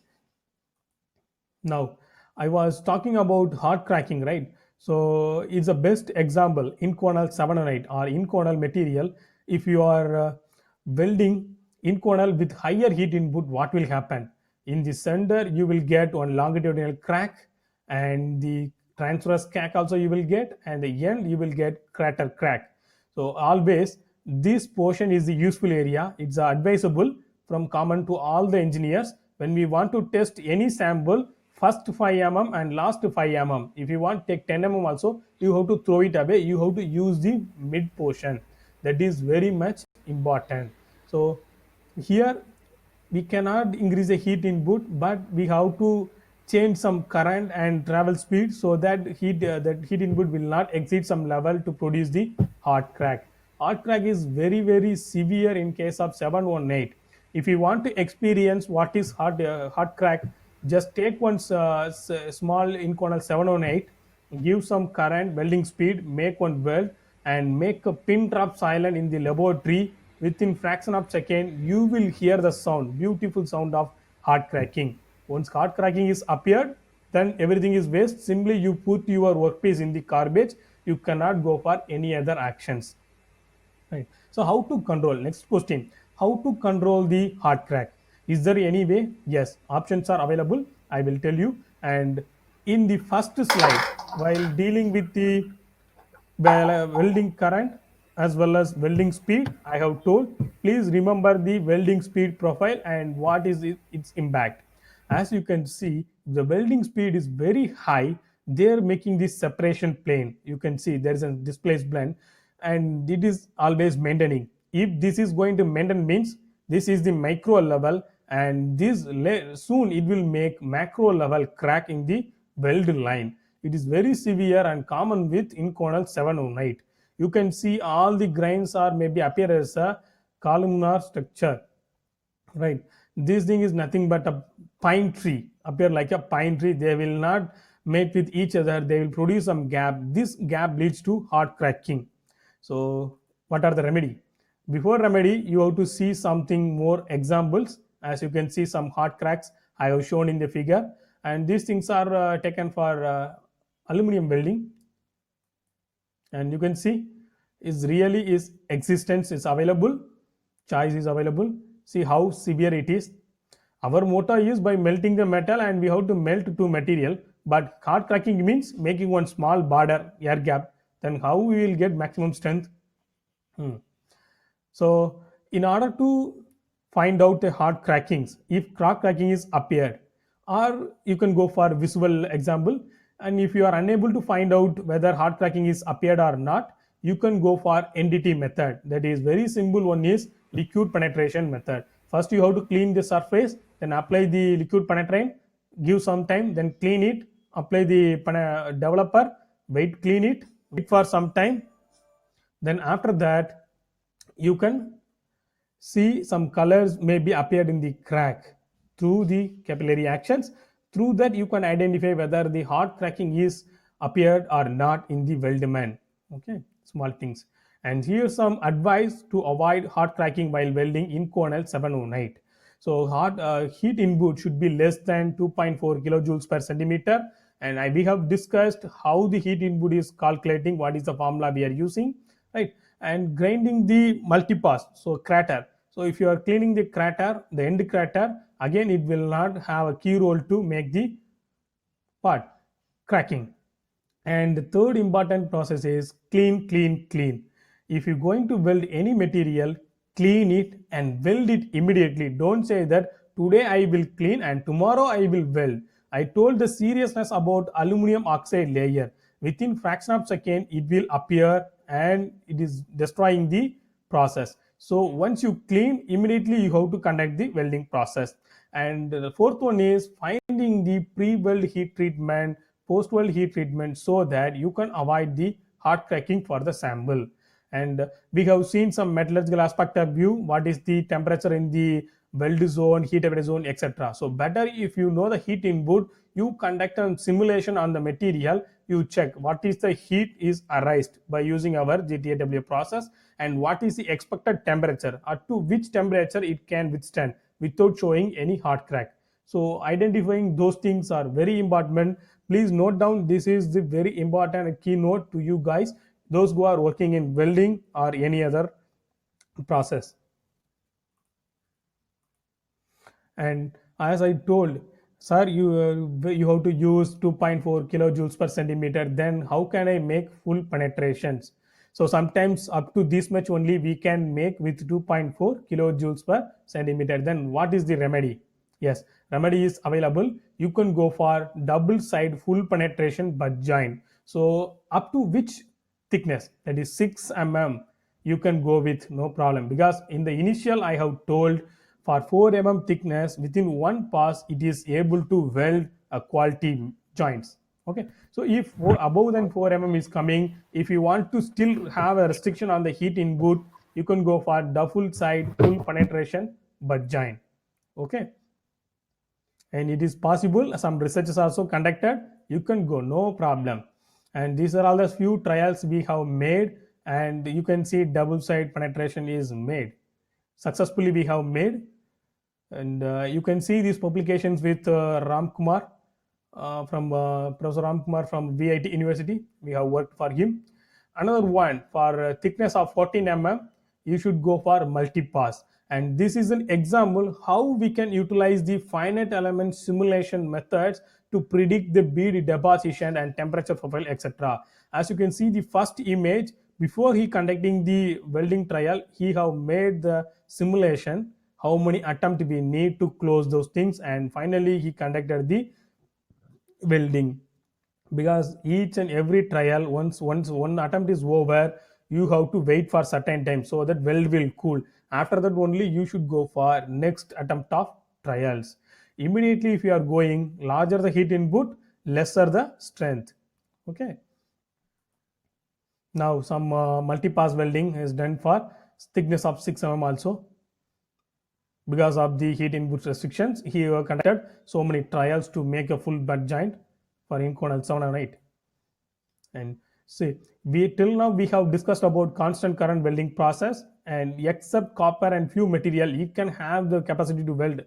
Now, I was talking about hard cracking, right? So it's the best example inconel 708 or inconel material. If you are welding inconel with higher heat input, what will happen? In the center, you will get one longitudinal crack, and the transverse crack also you will get, and the end you will get crater crack. So always this portion is the useful area. It's advisable from common to all the engineers when we want to test any sample. First 5 mm and last 5 mm. If you want take 10 mm also, you have to throw it away. You have to use the mid portion. That is very much important. So here we cannot increase the heat input, but we have to change some current and travel speed so that heat input will not exceed some level to produce the hot crack. Hot crack is very severe in case of 718. If you want to experience what is hot crack, just take one small inconel 718, give some current welding speed, make one weld, and make a pin drop silent in the laboratory. Within fraction of second, you will hear the sound, beautiful sound of hot cracking. Once hot cracking is appeared, then everything is waste. Simply you put your workpiece in the garbage. You cannot go for any other actions. Right. So how to control? Next question. How to control the hard crack? Is there any way? Yes, options are available. I will tell you. And in the first slide, while dealing with the welding current as well as welding speed, I have told, please remember the welding speed profile and what is its impact. As you can see, the welding speed is very high. They're making this separation plane. You can see there is a displaced blend, and it is always maintaining. If this is going to maintain, means this is the micro level, and this soon it will make macro level crack in the weld line. It is very severe and common with inconel 718. You can see all the grains are maybe appear as a columnar structure, right? This thing is nothing but a pine tree, appear like a pine tree. They will not mate with each other. They will produce some gap. This gap leads to hard cracking. So what are the remedy? Before remedy, you have to see something more examples. As you can see, some hard cracks I have shown in the figure, and these things are taken for aluminum welding. And you can see is really is existence is available, choice is available. See how severe it is. Our motto is by melting the metal, and we have to melt to material, but hard cracking means making one small border air gap. Then how we will get maximum strength? So in order to find out the hard crackings, if crack cracking is appeared, or you can go for visual example, and if you are unable to find out whether hard cracking is appeared or not, you can go for NDT method. That is very simple. One is liquid penetration method. First you have to clean the surface, then apply the liquid penetrant, give some time, then clean it, apply the developer, wait, clean it, wait for some time. Then after that, you can see some colors may be appeared in the crack through the capillary actions. Through that, you can identify whether the hard cracking is appeared or not in the weldment. Okay, small things. And here's some advice to avoid hard cracking while welding inconel 718. So heat input should be less than 2.4 kilojoules per centimeter. And we have discussed how the heat input is calculating, what is the formula we are using, right? And grinding the multipass, so crater. So if you are cleaning the crater, the end crater, again it will not have a key role to make the part cracking. And the third important process is clean. If you're going to weld any material, clean it and weld it immediately. Don't say that today I will clean and tomorrow I will weld. I told the seriousness about aluminum oxide layer. Within fraction of second, it will appear and it is destroying the process. So once you clean, immediately you have to conduct the welding process. And the fourth one is finding the pre-weld heat treatment, post-weld heat treatment, so that you can avoid the hard cracking for the sample. And we have seen some metallurgical aspect of view, what is the temperature in the weld zone, heat availability zone, etc. So better if you know the heat input, you conduct a simulation on the material, you check what is the heat is arised by using our GTAW process, and what is the expected temperature, or to which temperature it can withstand without showing any hard crack. So identifying those things are very important. Please note down, this is the very important keynote to you guys, those who are working in welding or any other process. And as I told, sir, you have to use 2.4 kilojoules per centimeter, then how can I make full penetrations? So sometimes up to this much only we can make with 2.4 kilojoules per centimeter. Then what is the remedy? Yes, remedy is available. You can go for double side full penetration butt joint. So up to which thickness, that is 6 mm, you can go with no problem, because in the initial I have told for 4 mm thickness within one pass it is able to weld a quality joints. Okay, so if above than 4 mm is coming, if you want to still have a restriction on the heat input, you can go for double side full penetration butt joint. Okay, and it is possible, some research is also conducted, you can go no problem. And these are all the few trials we have made, and you can see double side penetration is made successfully, we have made. And you can see these publications with Ram Kumar, from Professor Ram Kumar from VIT University, we have worked for him. Another one, for thickness of 14 mm, you should go for multi-pass. And this is an example how we can utilize the finite element simulation methods to predict the bead deposition and temperature profile, etc. As you can see the first image, before he conducting the welding trial, he have made the simulation, how many attempts we need to close those things, and finally he conducted the welding. Because each and every trial, once one attempt is over, you have to wait for certain time so that weld will cool. After that only you should go for next attempt of trials. Immediately if you are going, larger the heat input, lesser the strength. Okay, now some multi-pass welding is done for thickness of 6 mm also. Because of the heat input restrictions, he conducted so many trials to make a full butt joint for Inconel 7 and 8. And see, we till now we have discussed about constant current welding process, and except copper and few material, you can have the capacity to weld.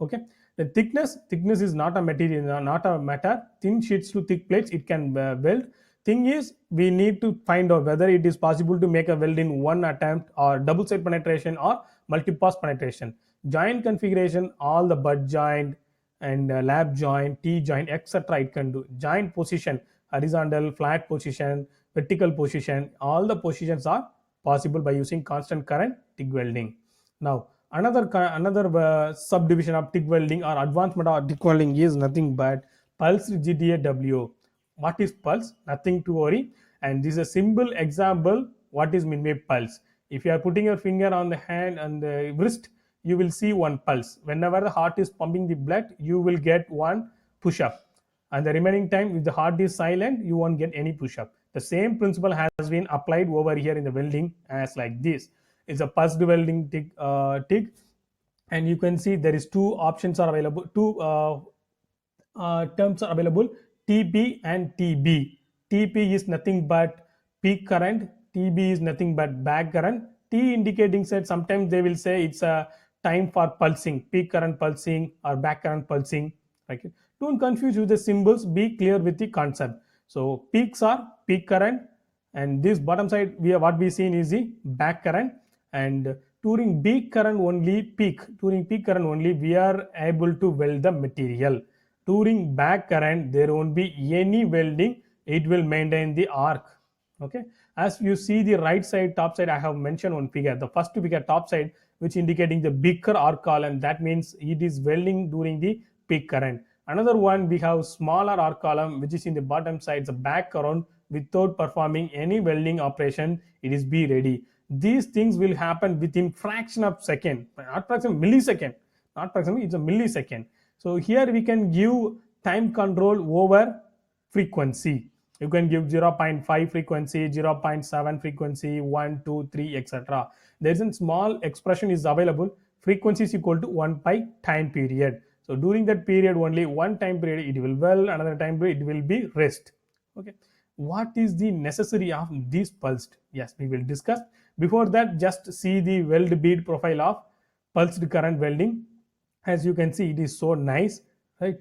Okay, the thickness is not a material, not a matter. Thin sheets to thick plates, it can weld. Thing is, we need to find out whether it is possible to make a weld in one attempt, or double side penetration, or multi-pass penetration. Joint configuration, all the butt joint and lap joint, T joint, etc. it can do. Joint position, horizontal, flat position, vertical position, all the positions are possible by using constant current TIG welding. Now another subdivision of TIG welding or advancement of TIG welding is nothing but pulsed GTAW. What is pulse? Nothing to worry. And this is a simple example what is meant by pulse. If you are putting your finger on the hand and the wrist, you will see one pulse. Whenever the heart is pumping the blood, you will get one push up, and the remaining time, if the heart is silent, you won't get any push up. The same principle has been applied over here in the welding as like this. It's a pulsed welding TIG, and you can see there is two options are available, two terms are available, TP and TB. TP is nothing but peak current, TB is nothing but back current. T indicating said sometimes they will say it's a time for pulsing, peak current pulsing or back current pulsing. Right? Don't confuse with the symbols, be clear with the concept. So peaks are peak current, and this bottom side what we seen is the back current. And during peak current only, during peak current only we are able to weld the material. During back current there won't be any welding, it will maintain the arc. Okay, as you see the right side, top side, I have mentioned one figure, the first figure top side, which indicating the bigger arc column, that means it is welding during the peak current. Another one, we have smaller arc column, which is in the bottom side, the back current, without performing any welding operation, it is be ready. These things will happen within fraction of second, not fraction, millisecond. not proximity, it's a millisecond. So here we can give time control over frequency. You can give 0.5 frequency, 0.7 frequency, 1, 2, 3, etc. There is a small expression is available. Frequency is equal to 1 by time period. So during that period only, one time period it will well, another time period it will be rest. Okay, what is the necessary of this pulsed? Yes, we will discuss. Before that, just see the weld bead profile of pulsed current welding. As you can see, it is so nice, right?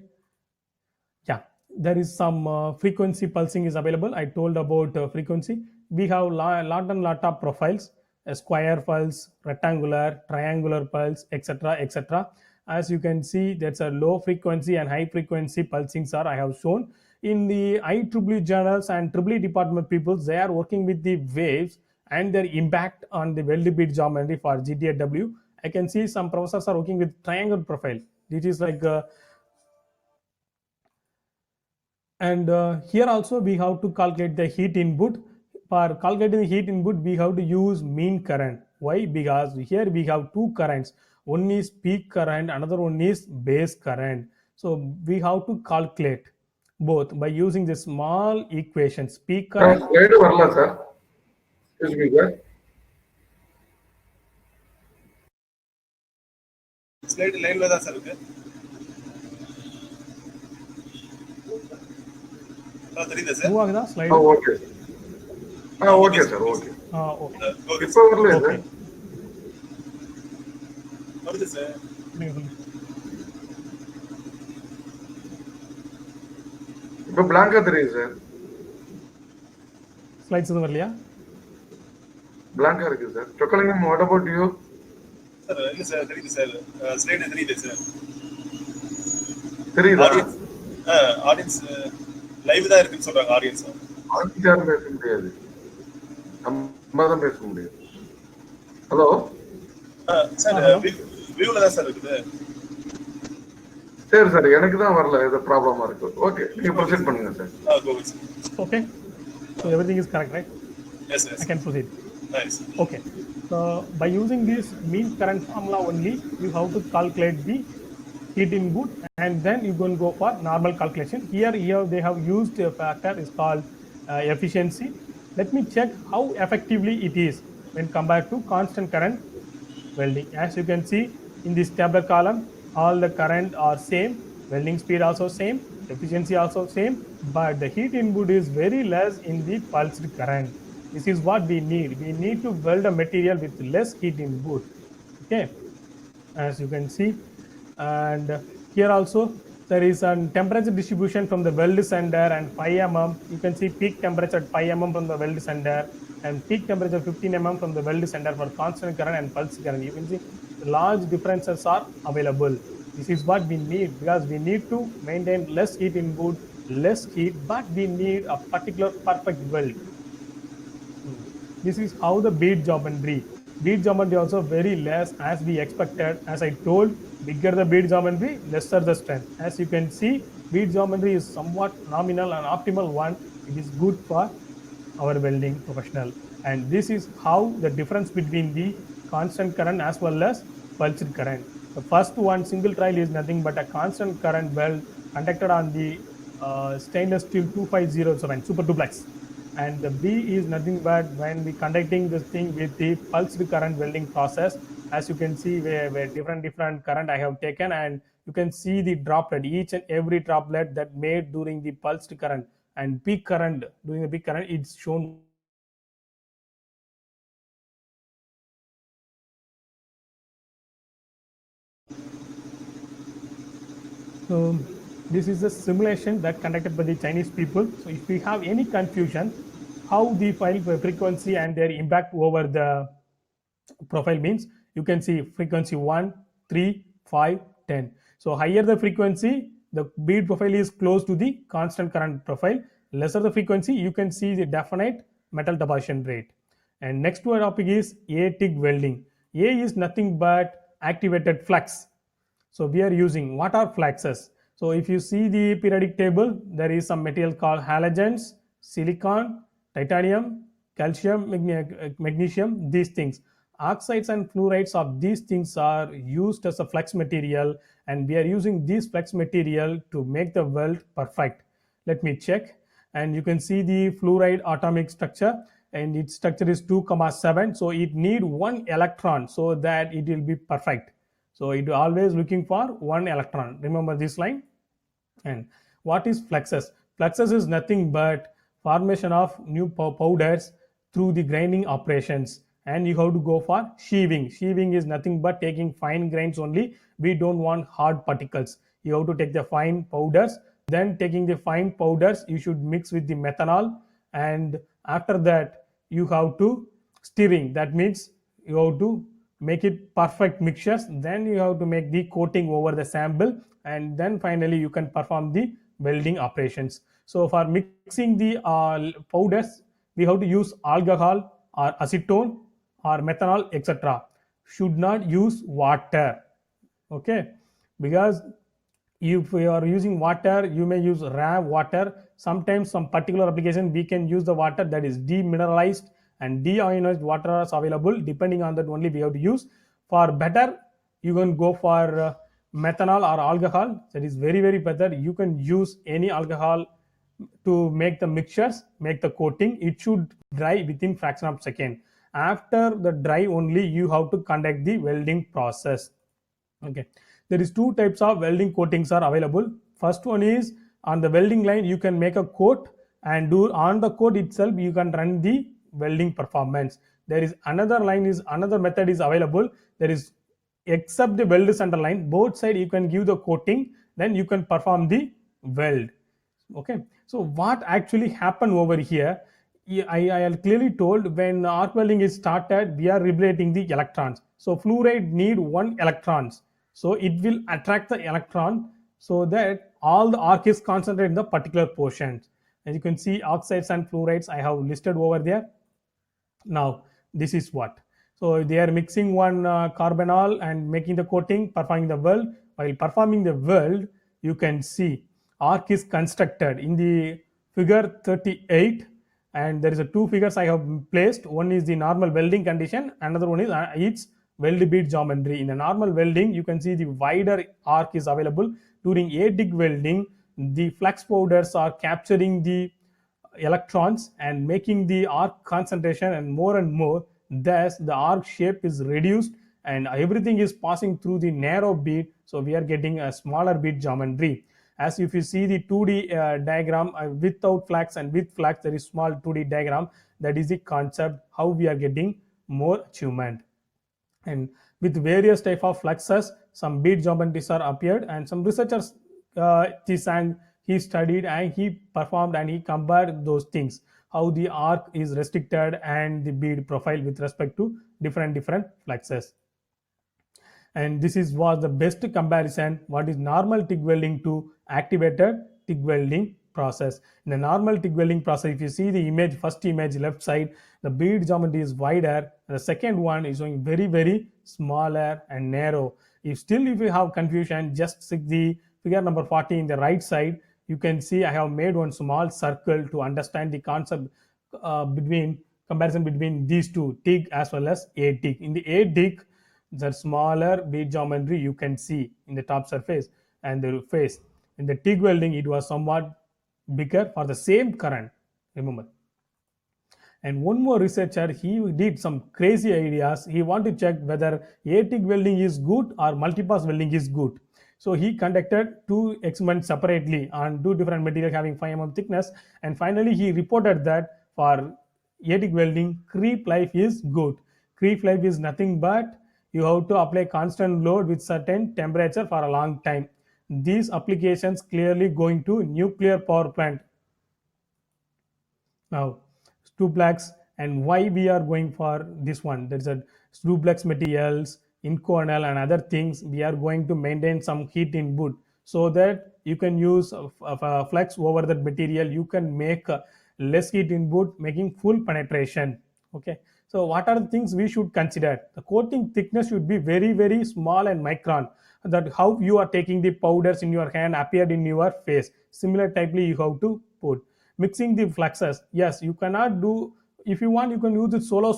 Yeah, there is some frequency pulsing is available. I told about frequency. We have lot and lot of profiles: a square pulse, rectangular, triangular pulse, etc., etc. As you can see, that's a low frequency and high frequency pulsings are I have shown in the IEEE journals and IEEE department people. They are working with the waves and their impact on the weld bead geometry for GTAW. I can see some professors are working with triangle profile. This is like and here also we have to calculate the heat input. For calculating the heat input, we have to use mean current. Why? Because here we have two currents. One is peak current, another one is base current. So we have to calculate both by using the small equations. Peak current. Slide வரல sir. Excuse me sir. Slide லைன்ல தான் sir இருக்கு. தெரியுதா sir? Move ஆகுதா slide? Okay. Okay sir. Okay. Okay. இப்போ வரல sir. வருது sir. இப்போ blank தெரியுது sir. Slides எதுவும் வரலையா? Blank இருக்கு sir. Chokalingam, what about you? Sir இல்ல சார் தெரியுது சார். ஸ்லைடு தெரியுது சார். தெரியுதா? ஆடியன்ஸ் லைவ் தான் இருக்குன்னு சொல்றாங்க ஆடியன்ஸ். ஆடியன்ஸ் யாரும் பேச முடியாது. நம்ம தான் பேச முடியும். ஹலோ சார் வியூல தான் சார் இருக்குது. சரி சார், எனக்கு தான் வரல, ஏதோ ப்ராப்ளமா இருக்கு. ஓகே, நீங்க ப்ரொசீட் பண்ணுங்க sir. Covid sir. Okay. So everything is correct, right? Yes, yes. I can proceed. Nice. Okay. So by using this mean current formula only, you have to calculate the heat input and then you can go for normal calculation. Here they have used a factor is called efficiency. Let me check how effectively it is when compared to constant current welding. As you can see in this tabular column, all the current are same, welding speed also same, efficiency also same, but the heat input is very less in the pulsed current. This is what we need. We need to weld a material with less heat input. Okay, as you can see, and here also there is a temperature distribution from the weld center and 5 mm. You can see peak temperature at 5 mm from the weld center and peak temperature 15 mm from the weld center for constant current and pulse current. You can see large differences are available. This is what we need because we need to maintain less heat input, less heat, but we need a particular perfect weld. This is how the bead geometry. Bead geometry also very less as we expected. As I told, bigger the bead geometry, lesser the strength. As you can see, bead geometry is somewhat nominal and optimal one. It is good for our welding professional. And this is how the difference between the constant current as well as pulsed current. The first one, single trial, is nothing but a constant current weld conducted on the stainless steel 2507 super duplex. And the B is nothing but when we conducting this thing with the pulsed current welding process. As you can see, where different current I have taken, and you can see the droplet, each and every droplet that made during the pulsed current and peak current. During the peak current, it's shown. So this is a simulation that conducted by the Chinese people. So if we have any confusion how the file frequency and their impact over the profile means, you can see frequency 1, 3, 5, 10. So higher the frequency, the bead profile is close to the constant current profile. Lesser the frequency, you can see the definite metal deposition rate. And next topic is A-TIG welding. A is nothing but activated flux. So we are using, what are fluxes? So if you see the periodic table, there is some material called halogens, silicon, titanium, calcium, magnesium, these things. Oxides and fluorides of these things are used as a flex material, and we are using this flex material to make the weld perfect. Let me check, and you can see the fluoride atomic structure, and its structure is 2,7, so it need one electron so that it will be perfect. So it always looking for one electron. Remember this line. And what is fluxus? Fluxus is nothing but formation of new powders through the grinding operations. And you have to go for sheaving. Sheaving is nothing but taking fine grains only. We don't want hard particles. You have to take the fine powders. Then taking the fine powders, you should mix with the methanol. And after that, you have to stirring. That means you have to make it perfect mixtures. Then you have to make the coating over the sample, and then finally you can perform the welding operations. So for mixing the powders, we have to use alcohol or acetone or methanol, etc. Should not use water. Okay, because if you are using water, you may use raw water. Sometimes some particular application we can use the water that is demineralized and deionized water is available. Depending on that only we have to use. For better, you can go for methanol or alcohol. That is very better. You can use any alcohol to make the mixtures, make the coating. It should dry within fraction of second. After the dry only you have to conduct the welding process. Okay, there is two types of welding coatings are available. First one is on the welding line you can make a coat, and do on the coat itself you can run the welding performance. There is another method is available. There is, except the weld center line, both side you can give the coating, then you can perform the weld. Okay, so what actually happened over here? I have clearly told when arc welding is started, we are liberating the electrons. So fluoride need one electrons, so it will attract the electron, so that all the arc is concentrated in the particular portion. As you can see, oxides and fluorides I have listed over there. Now this is what, so they are mixing one carbonyl and making the coating, performing the weld. While performing the weld, you can see arc is constructed in the figure 38, and there is a two figures I have placed. One is the normal welding condition, another one is its weld bead geometry. In the normal welding, you can see the wider arc is available. During ATIC welding, the flux powders are capturing the electrons and making the arc concentration and more, thus the arc shape is reduced and everything is passing through the narrow bead, so we are getting a smaller bead geometry. As if you see the 2D diagram, without flux and with flux, there is small 2D diagram. That is the concept how we are getting more achievement. And with various type of fluxes, some bead geometries are appeared, and some researchers he studied and he performed and he compared those things, how the arc is restricted and the bead profile with respect to different fluxes. And this was the best comparison, what is normal TIG welding to activated TIG welding process. In the normal TIG welding process, if you see the image, first image left side, the bead geometry is wider, and the second one is showing very smaller and narrow. If you have confusion, just see the figure number 40 in the right side. You can see I have made one small circle to understand the concept comparison between these two, TIG as well as ATIC. In the ATIC, the smaller bead geometry you can see in the top surface and the face. In the TIG welding, it was somewhat bigger for the same current, remember. And one more researcher, he did some crazy ideas. He wanted to check whether ATIC welding is good or multipass welding is good. So he conducted two experiments separately on two different materials having 5 mm thickness, and finally he reported that for ATIC welding, creep life is good. Creep life is nothing but you have to apply constant load with certain temperature for a long time. These applications clearly going to nuclear power plant. Now, duplex, and why we are going for this one? There is a duplex materials, Inconel and other things. We are going to maintain some heat input so that you can use a flux over that material. You can make less heat input, making full penetration. Okay. So what are the things we should consider? The coating thickness should be very small and micron. That how you are taking the powders in your hand appeared in your face. Similar typely you have to put. Mixing the fluxes. Yes, you cannot do, if you want, you can use the solo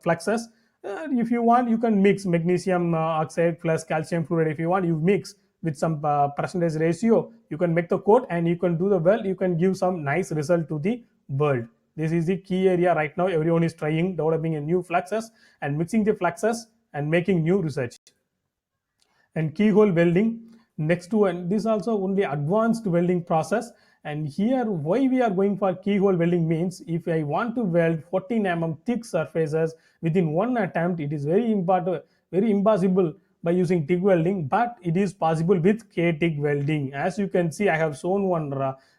fluxes. If you want, you can mix magnesium oxide plus calcium fluoride. If you want, you mix with some percentage ratio, you can make the coat and you can do the weld, you can give some nice result to the world. This is the key area right now. Everyone is trying developing a new fluxes and mixing the fluxes and making new research. And keyhole welding next to, and this also only advanced welding process. And here why we are going for keyhole welding means, if I want to weld 14 thick surfaces within one attempt, it is very important, very impossible by using TIG welding, but it is possible with K-TIG welding. As you can see, I have shown one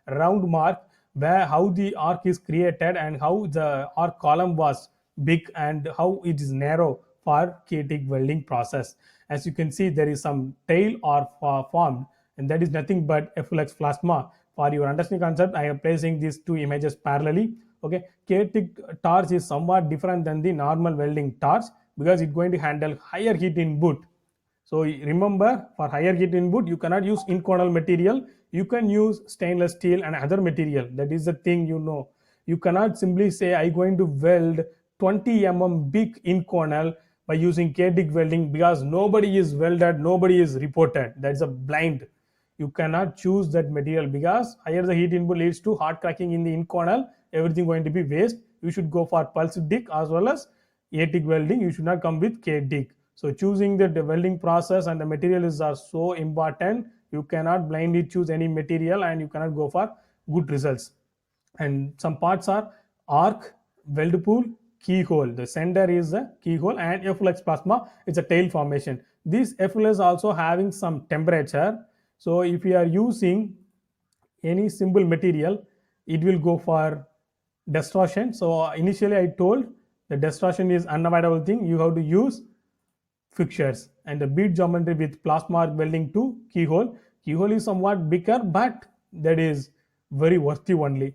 round mark where how the arc is created and how the arc column was big and how it is narrow for K-TIG welding process. As you can see, there is some tail or formed, and that is nothing but FLX plasma. For your understanding concept, I am placing these two images parallelly. Okay, K-TIG torch is somewhat different than the normal welding torch because it's going to handle higher heat input. So remember, for higher heat input, you cannot use inconel material. You can use stainless steel and other material. That is the thing, you know. You cannot simply say I'm going to weld 20 big inconel by using K-TIG welding because nobody is welded, nobody is reported. That's a blind. You cannot choose that material because higher the heat input leads to hard cracking in the inconel. Everything going to be waste. You should go for pulse TIG as well as A-TIG welding. You should not come with K-TIG. So choosing the welding process and the materials are so important. You cannot blindly choose any material and you cannot go for good results. And some parts are arc, weld pool, keyhole. The center is the keyhole and FLX plasma is a tail formation. This FLX also having some temperature. So if you are using any simple material, it will go for distortion. So initially I told the distortion is unavoidable thing. You have to use fixtures and the bead geometry with plasma arc welding to keyhole. Keyhole is somewhat bigger, but that is very worthy only.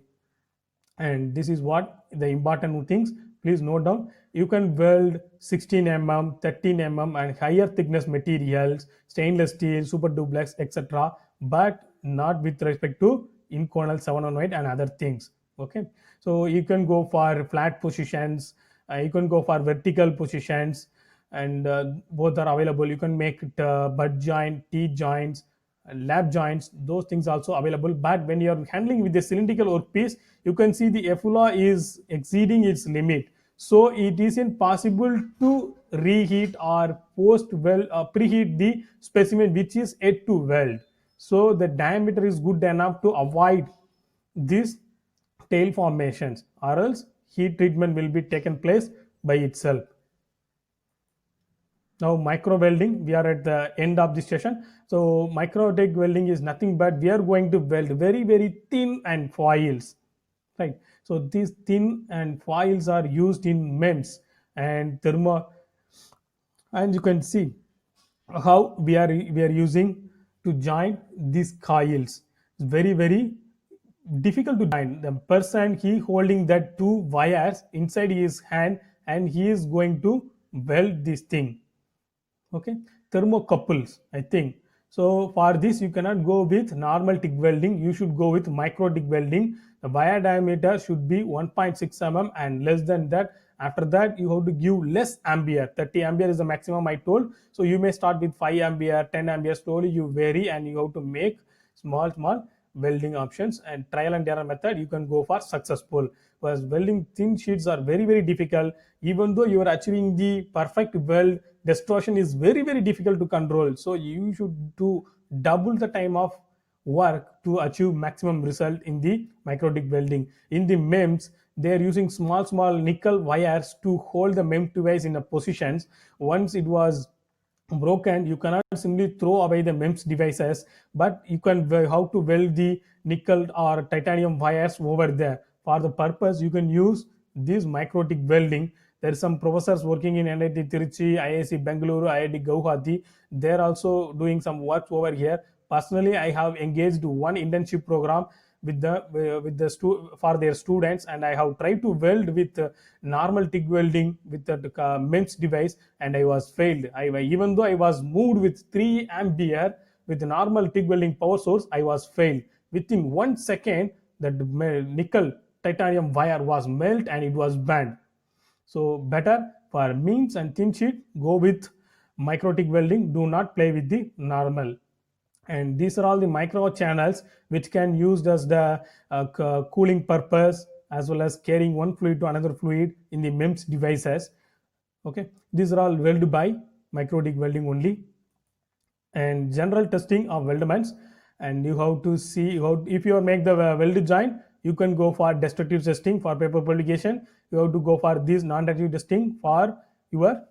And this is what the important things. Please note down. You can weld 16 13 and higher thickness materials, stainless steel, super duplex, etc., but not with respect to inconel 718 and other things. Okay, so you can go for flat positions, you can go for vertical positions, and both are available. You can make it butt joint, teeth joints, lap joints, those things also available. But when you are handling with the cylindrical workpiece, you can see the FULA is exceeding its limit. So it isn't possible to reheat or post weld preheat the specimen which is yet to weld. So the diameter is good enough to avoid these tail formations, or else heat treatment will be taken place by itself. Now micro welding, we are at the end of this session. So micro TIG welding is nothing but we are going to weld very thin and foils, right? So these thin and foils are used in MEMS and thermo, and you can see how we are using to join these coils. It's very difficult to join. The person he holding that two wires inside his hand and he is going to weld this thing. Okay, thermocouples, I think. So for this you cannot go with normal TIG welding, you should go with micro TIG welding. The wire diameter should be 1.6 and less than that. After that you have to give less ampere. 30 ampere is the maximum I told. So you may start with 5 ampere, 10 ampere, slowly you vary and you have to make small welding options, and trial and error method you can go for successful. Because welding thin sheets are very difficult. Even though you are achieving the perfect weld, distortion is very difficult to control. So you should do double the time of work to achieve maximum result in the micro TIG welding. In the MEMS, they are using small nickel wires to hold the MEMS device in a positions. Once it was broken, you cannot simply throw away the MEMS devices, but you can how to weld the nickel or titanium wires over there. For the purpose, you can use this micro TIG welding. There are some professors working in NIT Tiruchi, IIC Bengaluru, IIT Guwahati. They are also doing some work over here. Personally, I have engaged one internship program with for their students, and I have tried to weld with normal TIG welding with the MEMS device, and I was failed. Even though I was moved with 3 ampere with the normal TIG welding power source, I was failed. Within 1 second, the nickel titanium wire was melt and it was burned. So better for means and thin sheet, go with micro TIG welding. Do not play with the normal. And these are all the micro channels which can used as the cooling purpose, as well as carrying one fluid to another fluid in the MEMS devices. Okay, these are all welded by micro TIG welding only. And general testing of weldments, and you have to see how, if you make the welded joint, you can go for destructive testing for paper publication. You have to go for this non-destructive testing for your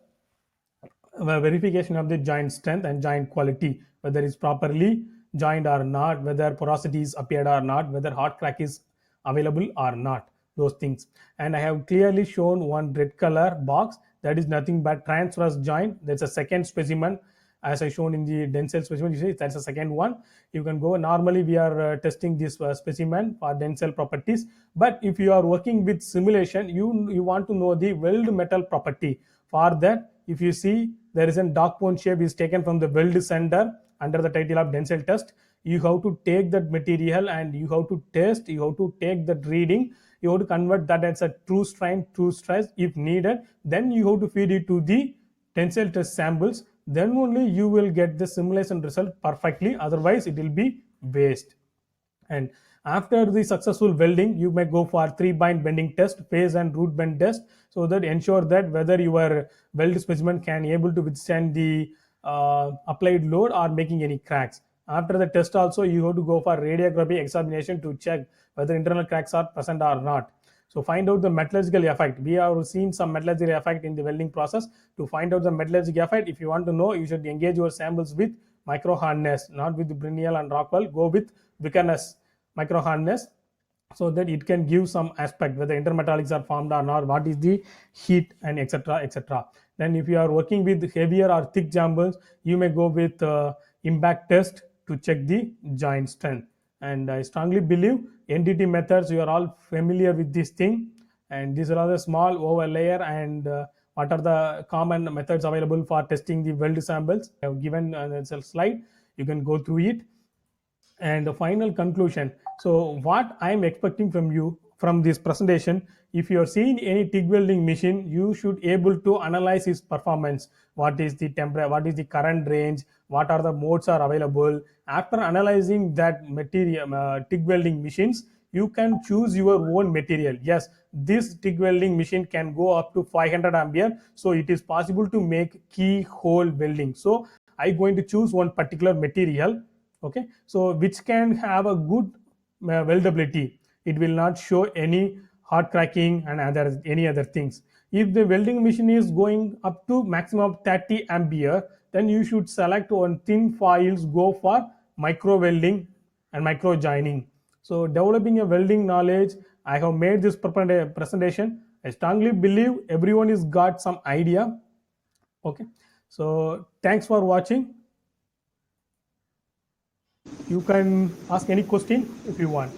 verification of the joint strength and joint quality, whether it's properly joined or not, whether porosity is appeared or not, whether hot crack is available or not, those things. And I have clearly shown one red color box, that is nothing but transverse joint. That's a second specimen, as I shown in the Denzel specimen. You see that's a second one. You can go, normally we are testing this specimen for Denzel properties, but if you are working with simulation, you want to know the weld metal property. For that, if you see, there is a dog bone shape is taken from the weld center under the title of Denzel test. You have to take that material and you have to test, you have to take that reading, you have to convert that as a true strain, true stress if needed. Then you have to feed it to the tensile test samples. Then only you will get the simulation result perfectly, otherwise it will be waste. And after the successful welding, you may go for 3-bind bending test, phase and root bend test, so that ensure that whether your weld specimen can able to withstand the applied load or making any cracks. After the test also, you have to go for radiography examination to check whether internal cracks are present or not. So find out the metallurgical effect. We have seen some metallurgical effect in the welding process. To find out the metallurgical effect, if you want to know, you should engage your samples with micro hardness, not with Brunel and Rockwell. Go with Vickerness micro hardness, so that it can give some aspect whether intermetallics are formed or not, what is the heat, and etc, etc. Then if you are working with heavier or thick jambons, you may go with impact test to check the joint strength. And I strongly believe NDT methods, you are all familiar with this thing, and these are all the small over layer and what are the common methods available for testing the weld samples. I have given a slide, you can go through it. And the final conclusion, so what I am expecting from you from this presentation, if you are seeing any TIG welding machine, you should able to analyze its performance. What is the temperature, what is the current range, what are the modes are available. After analyzing that material, TIG welding machines, you can choose your own material. Yes, this TIG welding machine can go up to 500 ampere, so it is possible to make keyhole welding. So I'm going to choose one particular material, okay, so which can have a good weldability. It will not show any hot cracking and any other things. If the welding machine is going up to maximum 30 ampere, then you should select one thin foils, go for micro welding and micro joining. So developing a welding knowledge, I have made this presentation. I strongly believe everyone is got some idea. Okay, so thanks for watching. You can ask any question if you want.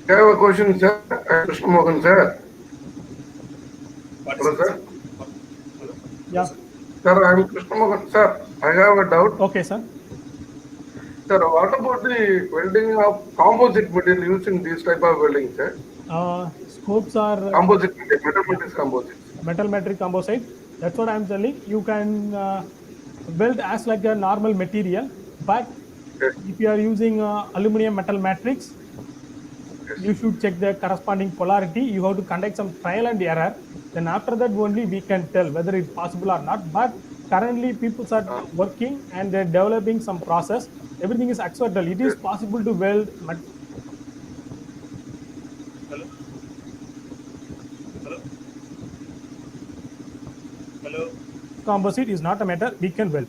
I have a question, sir. Krishna Mohan, sir. Hello, sir. Hello. Yeah. Sir, I am Krishna Mohan, sir. I have a doubt. Okay, sir. Sir, what about the welding of composite material used in this type of welding, sir? Scopes are Composite material, metal material composite. metal metric composite. That's what I'm telling. You can weld as like a normal material, but Yes. if you are using aluminum metal matrix, you should check the corresponding polarity. You have to conduct some trial and error. Then after that only we can tell whether it's possible or not. But currently people are working and they're developing some process. Everything is accidental. It is possible to weld Hello. Hello. Hello. composite is not a matter, we can weld.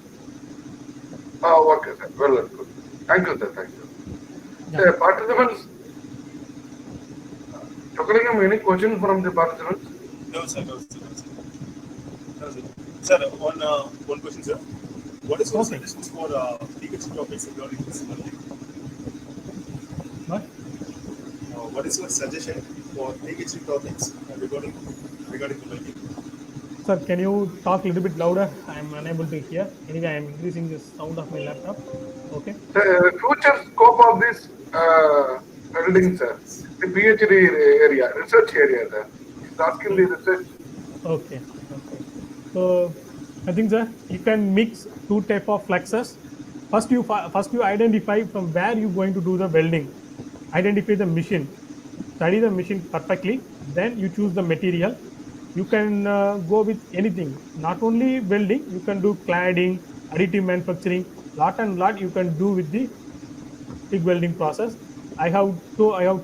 Oh, okay, sir. Well, good. Thank you, sir. Thank you. Yeah. Sir, participants, Chokalingam, any questions from the participants? No, sir. No, sir. No, sir. No, sir. Sir, one question, sir. What is your Okay. suggestions for leakage topics regarding this welding? What? What is your suggestion for leakage topics regarding the welding? Sir, can you talk a little bit louder? I'm unable to hear. Anyway, I'm increasing the sound of my laptop. Okay. The future scope of this welding, sir. the PhD area, research area, sir. He's asking the research. Okay. So I think, sir, you can mix two type of fluxes. First you identify from where you're going to do the welding. Identify the machine. Study the machine perfectly. Then you choose the material. You can go with anything. Not only welding, you can do cladding, additive manufacturing. Lot and lot you can do with the TIG welding process. I have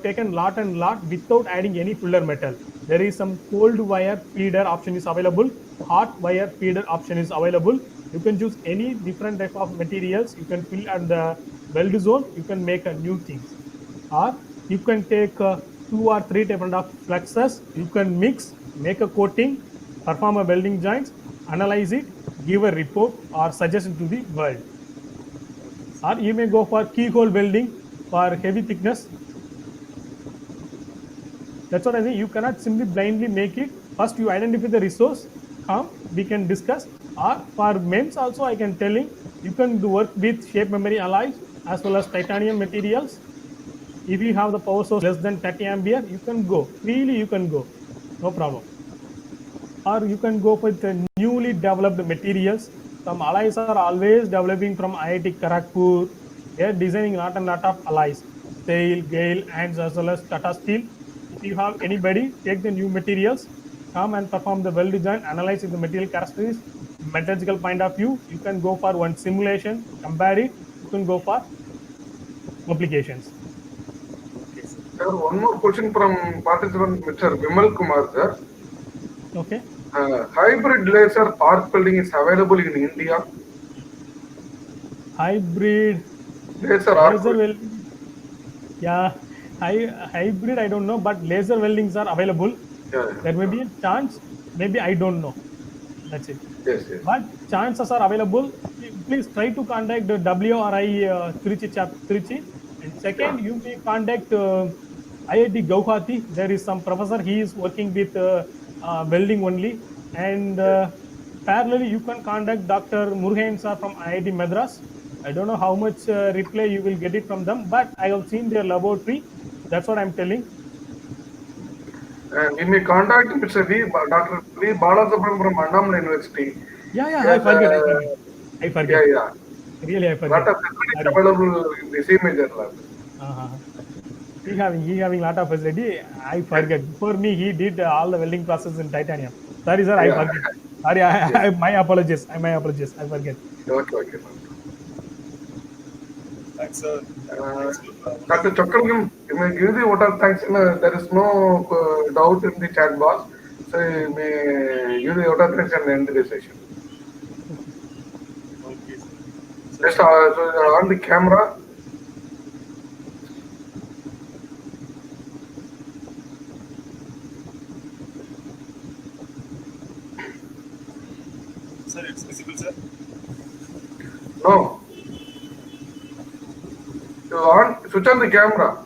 taken lot and lot without adding any filler metal. There is some cold wire feeder option is available, hot wire feeder option is available. You can choose any different type of materials. You can fill at the weld zone. You can make a new things, or you can take two or three different of fluxes. You can mix, make a coating, perform a welding joints, analyze it, give a report or suggestion to the world. Or you may go for keyhole welding for heavy thickness. That's what I think. You cannot simply blindly make it. First, you identify the resource. Come, we can discuss. Or for MEMS also, I can telling you can do work with shape memory alloys as well as titanium materials. If you have the power source less than 30 ampere, you can go freely. You can go, no problem. Or you can go with the newly developed materials. Some alloys are always developing from IIT Kharagpur. They are designing lot and lot of alloys, SAIL, GAIL, and as well as Tata Steel. If you have anybody, take the new materials, come and perform the weld design, analyze the material characteristics, metallurgical point of view. You can go for one simulation, compare it. You can go for applications. Sir, one more question from participant, Mr. Vimal Kumar, sir. Okay. Hybrid laser arc welding is available in India. Hybrid Laser arc laser welding. welding. Yeah, hybrid I don't know, but laser weldings are available. Yeah. There may be a chance, maybe I don't know. That's it. Yes. But chances are available. Please try to contact the WRI Trichy. And second, you may contact IIT Guwahati. There is some professor. He is working with welding only. And parallelly, you can contact Dr. Murugan sir from IIT Madras. I don't know how much reply you will get it from them, but I have seen their laboratory. That's what I'm telling. And we may contact Mr. Dr. V. Balasubramanian from Andaman University. Yeah, I forget. Yeah. Really, I forget. Lot of facilities available in the C major lab. He having lot of facility. I forget. For me, he did all the welding process in titanium. Sorry, sir, I forget. Sorry, my apologies. I forget. Okay. Thanks, sir. Dr. Chakram, you may give the vote of thanks. There is no doubt in the chat box. So you may give the vote of thanks and end the session. Okay, sir. Just so on the camera. Sir, it's visible, sir. No. Switch on the camera.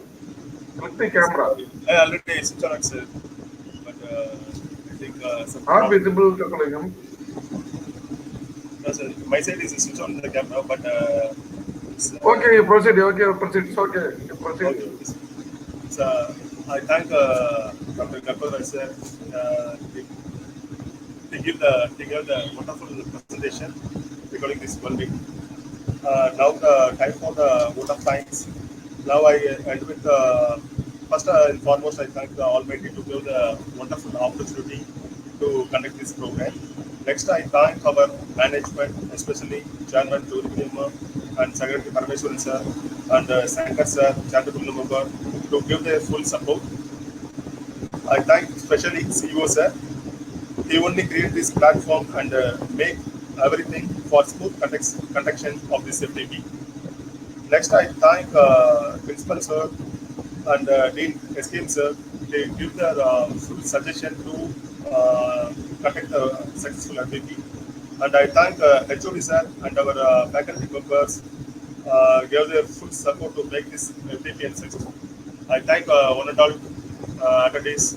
Click the camera. I already switched on it, sir. But I think some Not visible, Chakalingam. No, sir. My side is switch on the camera, but it's, Okay, you proceed. It's okay. You proceed. okay. So I thank Dr. Gapal sir. They give the wonderful presentation regarding this welding. Now the time for the vote of thanks. Now I end with first and foremost I thank the Almighty to give the wonderful opportunity to conduct this program. Next I thank our management, especially Chairman Jurikima and Secretary Parameswaran sir and Sankar sir, Charitable member to give their full support. I thank especially CEO sir. He only created this platform and make everything for smooth conduction of this FTP. Next, I thank Principal Sir and Dean SKM Sir. They give their full suggestion to conduct the successful FTP. And I thank HOD Sir and our faculty members gave their full support to make this FTP successful. I thank one and all attendees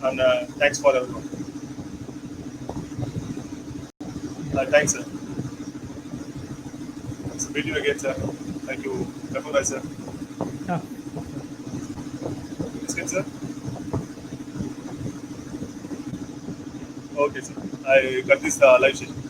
and thanks for everyone. Thanks, sir. So, meet you again, sir. Thank you. Sir. Yeah. second, sir. Okay, sir. I cut this live session.